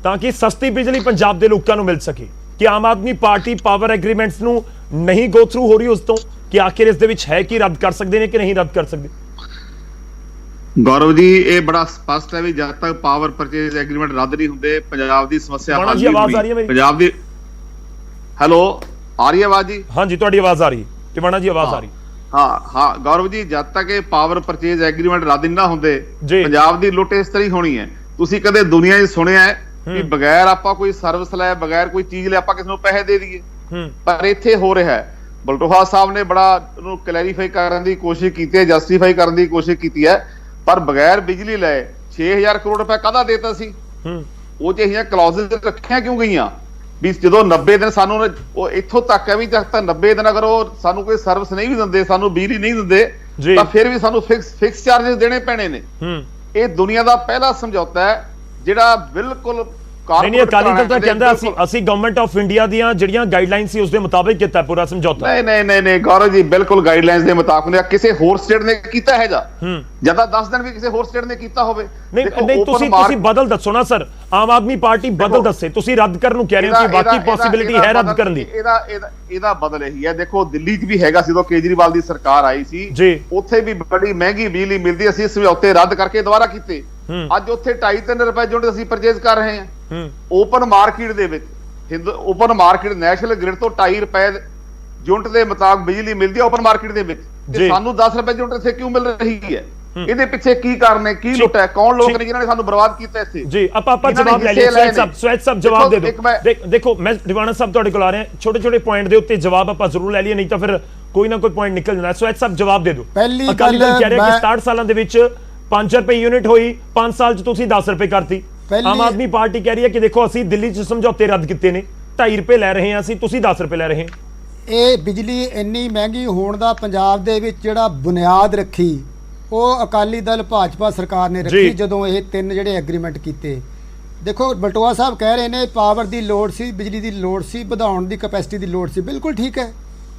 ਤਾਂ ਕਿ ਸਸਤੀ ਬਿਜਲੀ ਪੰਜਾਬ ਦੇ ਲੋਕਾਂ ਨੂੰ ਮਿਲ ਸਕੇ। ਕਿ Aam Aadmi party power agreements ਨੂੰ ਨਹੀਂ ਗੋ ਥਰੂ ਹੋ ਰਹੀ ਉਸ ਤੋਂ, ਕਿ ਆਖਿਰ ਇਸ ਦੇ ਵਿੱਚ ਹੈ ਕਿ ਰੱਦ ਕਰ ਸਕਦੇ ਨੇ ਕਿ ਨਹੀਂ ਰੱਦ ਕਰ ਸਕਦੇ? ਗੌਰਵ ਜੀ, ਇਹ ਬੜਾ ਸਪਸ਼ਟ ਹੈ ਵੀ ਜਦ ਤੱਕ ਪਾਵਰ ਪਰਚੇਜ਼ ਐਗਰੀਮੈਂਟ ਰੱਦ ਨਹੀਂ ਹੁੰਦੇ ਪੰਜਾਬ ਦੀ ਸਮੱਸਿਆ ਹੱਲ ਨਹੀਂ ਹੋਣੀ। ਪੰਜਾਬ ਦੀ ਹੈਲੋ, ਆ ਰਹੀ ਹੈ ਆਵਾਜ਼ ਜੀ? ਹਾਂਜੀ, ਤੁਹਾਡੀ ਆਵਾਜ਼ ਆ ਰਹੀ ਹੈ ਟਿਵਾਣਾ ਜੀ, ਆਵਾਜ਼ ਆ ਰਹੀ। ਹਾਂ ਗੌਰਵ ਜੀ, ਜਦ ਤੱਕ ਇਹ ਪਾਵਰ ਪਰਚੇਜ਼ ਐਗਰੀਮੈਂਟ ਰੱਦ ਨਹੀਂ ਨਾ ਹੁੰਦੇ, ਪੰਜਾਬ ਦੀ ਲੁੱਟ ਇਸ ਤਰ੍ਹਾਂ ਹੀ ਹੋਣੀ ਹੈ। ਤੁਸੀਂ ਕਦੇ ਦੁਨੀਆ 'ਚ ਸੁਣਿਆ ਹੈ ਕਿ ਬਗੈਰ ਆਪਾਂ ਕੋਈ ਸਰਵਿਸ ਲੈ, ਬਗੈਰ ਕੋਈ ਚੀਜ਼ ਲੈ ਆਪਾਂ ਕਿਸੇ ਨੂੰ ਪੈਸੇ ਦੇ ਦਈਏ? ਪਰ ਇੱਥੇ ਹੋ ਰਿਹਾ ਹੈ। ਬਲਟੋਹਾ ਸਾਹਿਬ ਨੇ ਬੜਾ ਉਹਨੂੰ ਕਲੈਰੀਫਾਈ ਕਰਨ ਦੀ ਕੋਸ਼ਿਸ਼ ਕੀਤੀ ਹੈ, ਜਸਟੀਫਾਈ ਕਰਨ ਦੀ ਕੋਸ਼ਿਸ਼ ਕੀਤੀ ਹੈ, ਪਰ ਬਗੈਰ ਬਿਜਲੀ ਲਏ 6000 ਕਰੋੜ ਰੁਪਏ ਕਾਹਦਾ ਦੇਤਾ ਸੀ? ਉਹ ਜਿਹੜੀਆਂ ਕਲੌਜ਼ਸ ਰੱਖੀਆਂ ਕਿਉਂ ਗਈਆਂ ਵੀ ਜਦੋਂ 90 ਦਿਨ ਸਾਨੂੰ ਉਹ ਇੱਥੋਂ ਤੱਕ ਹੈ ਵੀ ਜਦ ਤੱਕ 90 ਦਿਨ ਅਗਰ ਉਹ ਸਾਨੂੰ ਕੋਈ ਸਰਵਿਸ ਨਹੀਂ ਵੀ ਦਿੰਦੇ, ਸਾਨੂੰ ਬਿਜਲੀ ਨਹੀਂ ਦਿੰਦੇ, ਤਾਂ ਫਿਰ ਵੀ ਸਾਨੂੰ ਫਿਕਸ ਚਾਰजेस ਦੇਣੇ ਪੈਣੇ ਨੇ। ਇਹ ਦੁਨੀਆ ਦਾ ਪਹਿਲਾ ਸਮਝੌਤਾ ਹੈ ਜਿਹੜਾ ਬਿਲਕੁਲ ਨਹੀਂ, ਅਕਾਲੀ ਦਲ ਤਾਂ ਕਹਿੰਦਾ ਅਸੀਂ ਗਵਰਨਮੈਂਟ ਆਫ ਇੰਡੀਆ ਦੀਆਂ ਜਿਹੜੀਆਂ ਗਾਈਡਲਾਈਨਸ ਸੀ ਉਸ ਦੇ ਮੁਤਾਬਿਕ ਕੀਤਾ ਪੂਰਾ ਸਮਝੌਤਾ। ਨਹੀਂ ਗੌਰਵ ਜੀ, ਬਿਲਕੁਲ ਗਾਈਡਲਾਈਨਸ ਦੇ ਮੁਤਾਬਿਕ ਨਹੀਂ। ਕਿਸੇ ਹੋਰ ਸਟੇਟ ਨੇ ਕੀਤਾ ਹੈ ਜਾਂ 10 ਦਿਨ ਵੀ ਕਿਸੇ ਹੋਰ ਸਟੇਟ ਨੇ ਕੀਤਾ ਹੋਵੇ? ਨਹੀਂ, ਤੁਸੀਂ ਬਦਲ ਦੱਸੋ ਨਾ ਸਰ। ਆਮ ਆਦਮੀ ਪਾਰਟੀ ਬਦਲ ਦੱਸੇ, ਤੁਸੀਂ ਰੱਦ ਕਰਨ ਨੂੰ ਕਹਿ ਰਹੇ ਹੋ ਕਿ ਬਾਕੀ ਪੋਸਿਬਿਲਿਟੀ ਹੈ ਰੱਦ ਕਰਨ ਦੀ। ਇਹਦਾ ਬਦਲ ਇਹੀ ਹੈ, ਦੇਖੋ ਦਿੱਲੀ 'ਚ ਵੀ ਹੈਗਾ ਸੀ ਜਦੋਂ ਕੇਜਰੀਵਾਲ ਦੀ ਸਰਕਾਰ ਆਈ ਸੀ, ਉੱਥੇ ਵੀ ਬੜੀ ਮਹਿੰਗੀ ਬਿਜਲੀ ਮਿਲਦੀ, ਅਸੀਂ ਸਮਝੌਤੇ ਰੱਦ ਕਰਕੇ ਦੁਬਾਰਾ ਕੀਤੇ। ਅੱਜ ਉੱਥੇ 2.5-3 ਰੁਪਏ ਯੂਨਿਟ ਅਸੀਂ ਪਰਚੇਜ਼ ਕਰ ਰਹੇ ਹਾਂ। ਓਪਨ ਮਾਰਕੀਟ ਦੇ ਵਿੱਚ ਓਪਨ ਮਾਰਕੀਟ ਨੈਸ਼ਨਲ ਗ੍ਰਿਡ ਤੋਂ 2.5 ਰੁਪਏ ਯੂਨਿਟ ਦੇ ਮੁਤਾਬਕ ਬਿਜਲੀ ਮਿਲਦੀ ਹੈ ਓਪਨ ਮਾਰਕੀਟ ਦੇ ਵਿੱਚ, ਤੇ ਸਾਨੂੰ 10 ਰੁਪਏ ਯੂਨਿਟ ਇੱਥੇ ਕਿਉਂ ਮਿਲ ਰਹੀ ਹੈ? ਇਹਦੇ ਪਿੱਛੇ ਕੀ ਕਾਰਨ ਹੈ, ਕੀ ਲੁੱਟ ਹੈ, ਕੌਣ ਲੋਕ ਨੇ ਜਿਨ੍ਹਾਂ ਨੇ ਸਾਨੂੰ ਬਰਬਾਦ ਕੀਤਾ ਇੱਥੇ? ਜੀ ਆਪਾਂ ਜਵਾਬ ਲੈ ਲਈਏ। ਸਵੈਤ ਸਾਹਿਬ ਜਵਾਬ ਦੇ ਦਿਓ। ਦੇਖੋ, ਮੈਂ ਟਿਵਾਣਾ ਸਾਹਿਬ ਤੁਹਾਡੇ ਕੋਲ ਆ ਰਿਹਾ, ਛੋਟੇ ਪੁਆਇੰਟ ਦੇ ਉੱਤੇ ਜਵਾਬ ਆਪਾਂ ਜ਼ਰੂਰ ਲੈ ਲਈਏ, ਨਹੀਂ ਤਾਂ ਫਿਰ ਕੋਈ ਨਾ ਕੋਈ ਪੁਆਇੰਟ ਨਿਕਲ ਜਾਂਦਾ। ਸਵੈਤ ਸਾਹਿਬ ਜਵਾਬ ਦੇ ਦਿਓ। ਅਕਾਲੀ ਦਲ ਕਹਿ ਰਿਹਾ ਕਿ 67 ਸਾਲਾਂ ਦੇ ਵਿੱਚ 5 ਰੁਪਏ ਯੂਨਿਟ ਹੋਈ, 5 ਸਾਲ 'ਚ ਤੁਸੀਂ 10 ਰੁਪਏ ਕਰਤੀ। ਆਮ ਆਦਮੀ ਪਾਰਟੀ ਕਹਿ ਰਹੀ ਹੈ ਕਿ ਦੇਖੋ ਅਸੀਂ ਦਿੱਲੀ 'ਚ ਸਮਝੌਤੇ ਰੱਦ ਕੀਤੇ ਨੇ, 2.5 ਰੁਪਏ ਲੈ ਰਹੇ ਹਾਂ ਅਸੀਂ, ਤੁਸੀਂ 10 ਰੁਪਏ ਲੈ ਰਹੇ ਹਾਂ। ਇਹ ਬਿਜਲੀ ਇੰਨੀ ਮਹਿੰਗੀ ਹੋਣ ਦਾ ਪੰਜਾਬ ਦੇ ਵਿੱਚ ਜਿਹੜਾ ਬੁਨਿਆਦ ਰੱਖੀ ਉਹ ਅਕਾਲੀ ਦਲ ਭਾਜਪਾ ਸਰਕਾਰ ਨੇ ਰੱਖੀ ਜਦੋਂ ਇਹ 3 ਜਿਹੜੇ ਐਗਰੀਮੈਂਟ ਕੀਤੇ। ਦੇਖੋ, ਬਲਟੋਆ ਸਾਹਿਬ ਕਹਿ ਰਹੇ ਨੇ ਪਾਵਰ ਦੀ ਲੋੜ ਸੀ, ਬਿਜਲੀ ਦੀ ਲੋੜ ਸੀ, ਵਧਾਉਣ ਦੀ ਕੈਪੈਸਿਟੀ ਦੀ ਲੋੜ ਸੀ। ਬਿਲਕੁਲ ਠੀਕ ਹੈ,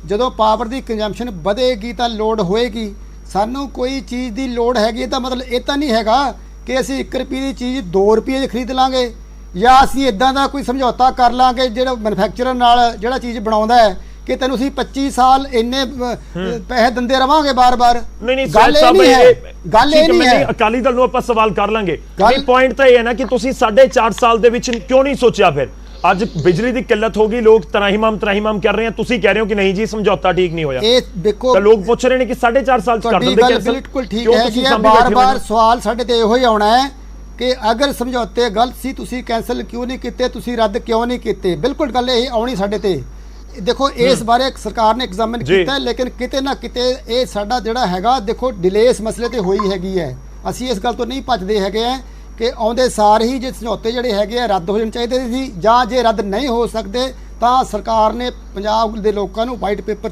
ਜਦੋਂ ਪਾਵਰ ਦੀ ਕੰਜ਼ੰਪਸ਼ਨ ਵਧੇਗੀ ਤਾਂ ਲੋੜ ਹੋਏਗੀ। ਸਾਨੂੰ ਕੋਈ ਚੀਜ਼ ਦੀ ਲੋੜ ਹੈਗੀ ਤਾਂ ਮਤਲਬ ਇਹ ਤਾਂ ਨਹੀਂ ਹੈਗਾ ਕਿ ਅਸੀਂ 1 ਰੁਪਏ ਦੀ ਚੀਜ਼ 2 ਰੁਪਏ 'ਚ ਖਰੀਦ ਲਾਂਗੇ, ਜਾਂ ਅਸੀਂ ਇਦਾਂ ਦਾ ਕੋਈ ਸਮਝੌਤਾ ਕਰ ਲਾਂਗੇ ਜਿਹੜਾ ਮੈਨੂਫੈਕਚਰਰ ਨਾਲ ਜਿਹੜਾ ਚੀਜ਼ ਬਣਾਉਂਦਾ ਹੈ ਕਿ ਤੈਨੂੰ ਅਸੀਂ 25 ਸਾਲ ਇੰਨੇ ਪੈਸੇ ਦਿੰਦੇ ਰਵਾਂਗੇ ਬਾਰ-ਬਾਰ। ਨਹੀਂ, ਗੱਲ ਇਹ ਨਹੀਂ ਹੈ। ਅਕਾਲੀ ਦਲ ਨੂੰ ਆਪਾਂ ਸਵਾਲ ਕਰ ਲਾਂਗੇ। ਪੁਆਇੰਟ ਤਾਂ ਇਹ ਹੈ ਨਾ ਕਿ ਤੁਸੀਂ 4.5 ਸਾਲ ਦੇ ਵਿੱਚ ਕਿਉਂ ਨਹੀਂ ਸੋਚਿਆ? ਫਿਰ ਅੱਜ ਬਿਜਲੀ ਦੀ ਕਿੱਲਤ ਹੋ ਗਈ, ਲੋਕ ਤਰਾਹੀਮਾਮ ਕਰ ਰਹੇ ਆ, ਤੁਸੀਂ ਕਹਿ ਰਹੇ ਹੋ ਕਿ ਨਹੀਂ ਜੀ ਸਮਝੌਤਾ ਠੀਕ ਨਹੀਂ ਹੋਇਆ। ਇਹ ਦੇਖੋ, ਤਾਂ ਲੋਕ ਪੁੱਛ ਰਹੇ ਨੇ ਕਿ 4.5 ਸਾਲ ਚ ਕਰ ਦਿੰਦੇ ਕੈਂਸਲ। ਬਿਲਕੁਲ ਠੀਕ ਹੈ ਜੀ, ਬਾਰ-ਬਾਰ ਸਵਾਲ ਸਾਡੇ ਤੇ ਇਹੋ ਹੀ ਆਉਣਾ ਹੈ ਕਿ ਅਗਰ ਸਮਝੌਤੇ ਗਲਤ ਸੀ ਤੁਸੀਂ ਕੈਂਸਲ ਕਿਉਂ ਨਹੀਂ ਕੀਤੇ, ਤੁਸੀਂ ਰੱਦ ਕਿਉਂ ਨਹੀਂ ਕੀਤੇ? ਬਿਲਕੁਲ ਗੱਲ ਇਹ ਆਉਣੀ ਸਾਡੇ ਤੇ। ਦੇਖੋ, ਇਸ ਬਾਰੇ ਸਰਕਾਰ ਨੇ ਐਗਜ਼ਾਮਿਨ ਕੀਤਾ, ਲੇਕਿਨ ਕਿਤੇ ਨਾ ਕਿਤੇ ਇਹ ਸਾਡਾ ਜਿਹੜਾ ਹੈਗਾ, ਦੇਖੋ ਡਿਲੇ ਇਸ ਮਸਲੇ ਤੇ ਹੋਈ ਹੈਗੀ ਹੈ। ਅਸੀਂ ਇਸ ਗੱਲ ਤੋਂ ਨਹੀਂ ਭੱਜਦੇ ਹੈਗੇ ਆ ਕਿ ਆਉਂਦੇ ਸਾਰ ਹੀ ਜੇ ਸਮਝੌਤੇ ਜਿਹੜੇ ਹੈਗੇ ਆ ਰੱਦ ਹੋ ਜਾਣੇ ਚਾਹੀਦੇ ਸੀ, ਜਾਂ ਜੇ ਰੱਦ ਨਹੀਂ ਹੋ ਸਕਦੇ ਤਾਂ ਸਰਕਾਰ ਨੇ ਪੰਜਾਬ ਦੇ ਲੋਕਾਂ ਨੂੰ ਵਾਈਟ ਪੇਪਰ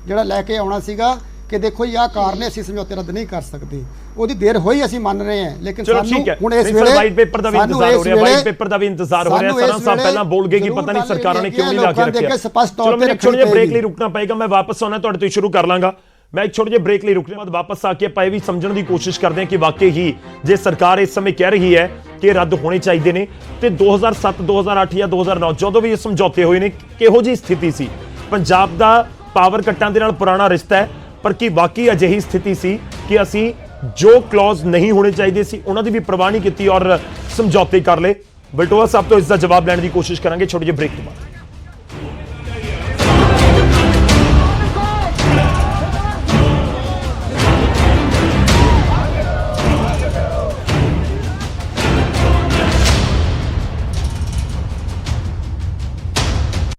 ਜਿਹੜਾ ਲੈ ਕੇ ਆਉਣਾ ਸੀਗਾ ਕਿ ਦੇਖੋ ਇਹ ਕਾਰਨ ਨੇ, ਅਸੀਂ ਸਮਝੌਤੇ ਰੱਦ ਨਹੀਂ ਕਰ ਸਕਦੇ। ਉਹਦੀ ਦੇਰ ਹੋਈ, ਅਸੀਂ ਮੰਨ ਰਹੇ ਹਾਂ, ਲੇਕਿਨ ਚਲੋ ਸਾਨੂੰ ਠੀਕ ਹੈ, ਹੁਣ ਇਸ ਨਹੀਂ ਸਰ, ਵੇਲੇ ਵਾਈਟ ਪੇਪਰ ਦਾ ਵੀ ਇੰਤਜ਼ਾਰ ਹੋ ਰਿਹਾ, ਵਾਈਟ ਪੇਪਰ ਦਾ ਵੀ ਇੰਤਜ਼ਾਰ ਹੋ ਰਿਹਾ। ਸਰਾਂ ਸਾਹਿਬ ਪਹਿਲਾਂ ਬੋਲ ਗਏ ਕਿ ਪਤਾ ਨਹੀਂ ਸਰਕਾਰਾਂ ਨੇ ਕਿਉਂ ਨਹੀਂ ਲਾ ਕੇ ਰੱਖਿਆ। ਚਲੋ ਮੈਨੂੰ ਇੱਕ ਛੋਟੇ ਜਿਹੇ ਬ੍ਰੇਕ ਲਈ ਰੁਕਣਾ ਪਏਗਾ, ਮੈਂ ਵਾਪਸ ਆਉਣਾ ਤੁਹਾਡੇ ਤੋਂ ਸ਼ੁਰੂ ਕਰ ਲਾਂਗਾ। ਮੈਂ ਇੱਕ ਛੋਟੇ ਜਿਹੇ ਬ੍ਰੇਕ ਲਈ ਰੁਕਣ ਬਾਅਦ ਵਾਪਸ ਆ ਕੇ ਆਪਾਂ ਇਹ ਵੀ ਸਮਝਣ ਦੀ ਕੋਸ਼ਿਸ਼ ਕਰਦੇ ਹਾਂ ਕਿ ਵਾਕਈ ਹੀ ਜੇ ਸਰਕਾਰ ਇਸ ਸਮੇਂ ਕਹਿ ਰਹੀ ਹੈ ਕਿ ਰੱਦ ਹੋਣੇ ਚਾਹੀਦੇ ਨੇ, ਤੇ 2007 2008 ਜਾਂ 2009 ਜਦੋਂ ਵੀ ਇਹ ਸਮਝੌਤੇ ਹੋਏ ਨੇ, ਕਿਹੋ ਜਿਹੀ ਸਥਿਤੀ ਸੀ? ਪੰਜਾਬ ਦਾ ਪਾਵਰ ਕੱਟਾਂ ਦੇ ਨਾਲ ਪੁਰਾਣਾ ਰਿਸ਼ਤਾ ਹੈ, ਪਰ ਕੀ ਵਾਕਈ ਅਜਿਹੀ ਸਥਿਤੀ ਸੀ ਕਿ ਅਸੀਂ ਜੋ ਕਲੌਜ਼ ਨਹੀਂ ਹੋਣੇ ਚਾਹੀਦੇ ਸੀ ਉਹਨਾਂ ਦੀ ਵੀ ਪਰਵਾਹ ਨਹੀਂ ਕੀਤੀ ਔਰ ਸਮਝੌਤੇ ਕਰ ਲਏ? ਬਲਟੋਆ ਸਾਹਿਬ ਤੋਂ ਇਸ ਦਾ ਜਵਾਬ ਲੈਣ ਦੀ ਕੋਸ਼ਿਸ਼ ਕਰਾਂਗੇ ਛੋਟੇ ਜਿਹੇ ਬ੍ਰੇਕ ਤੋਂ ਬਾਅਦ।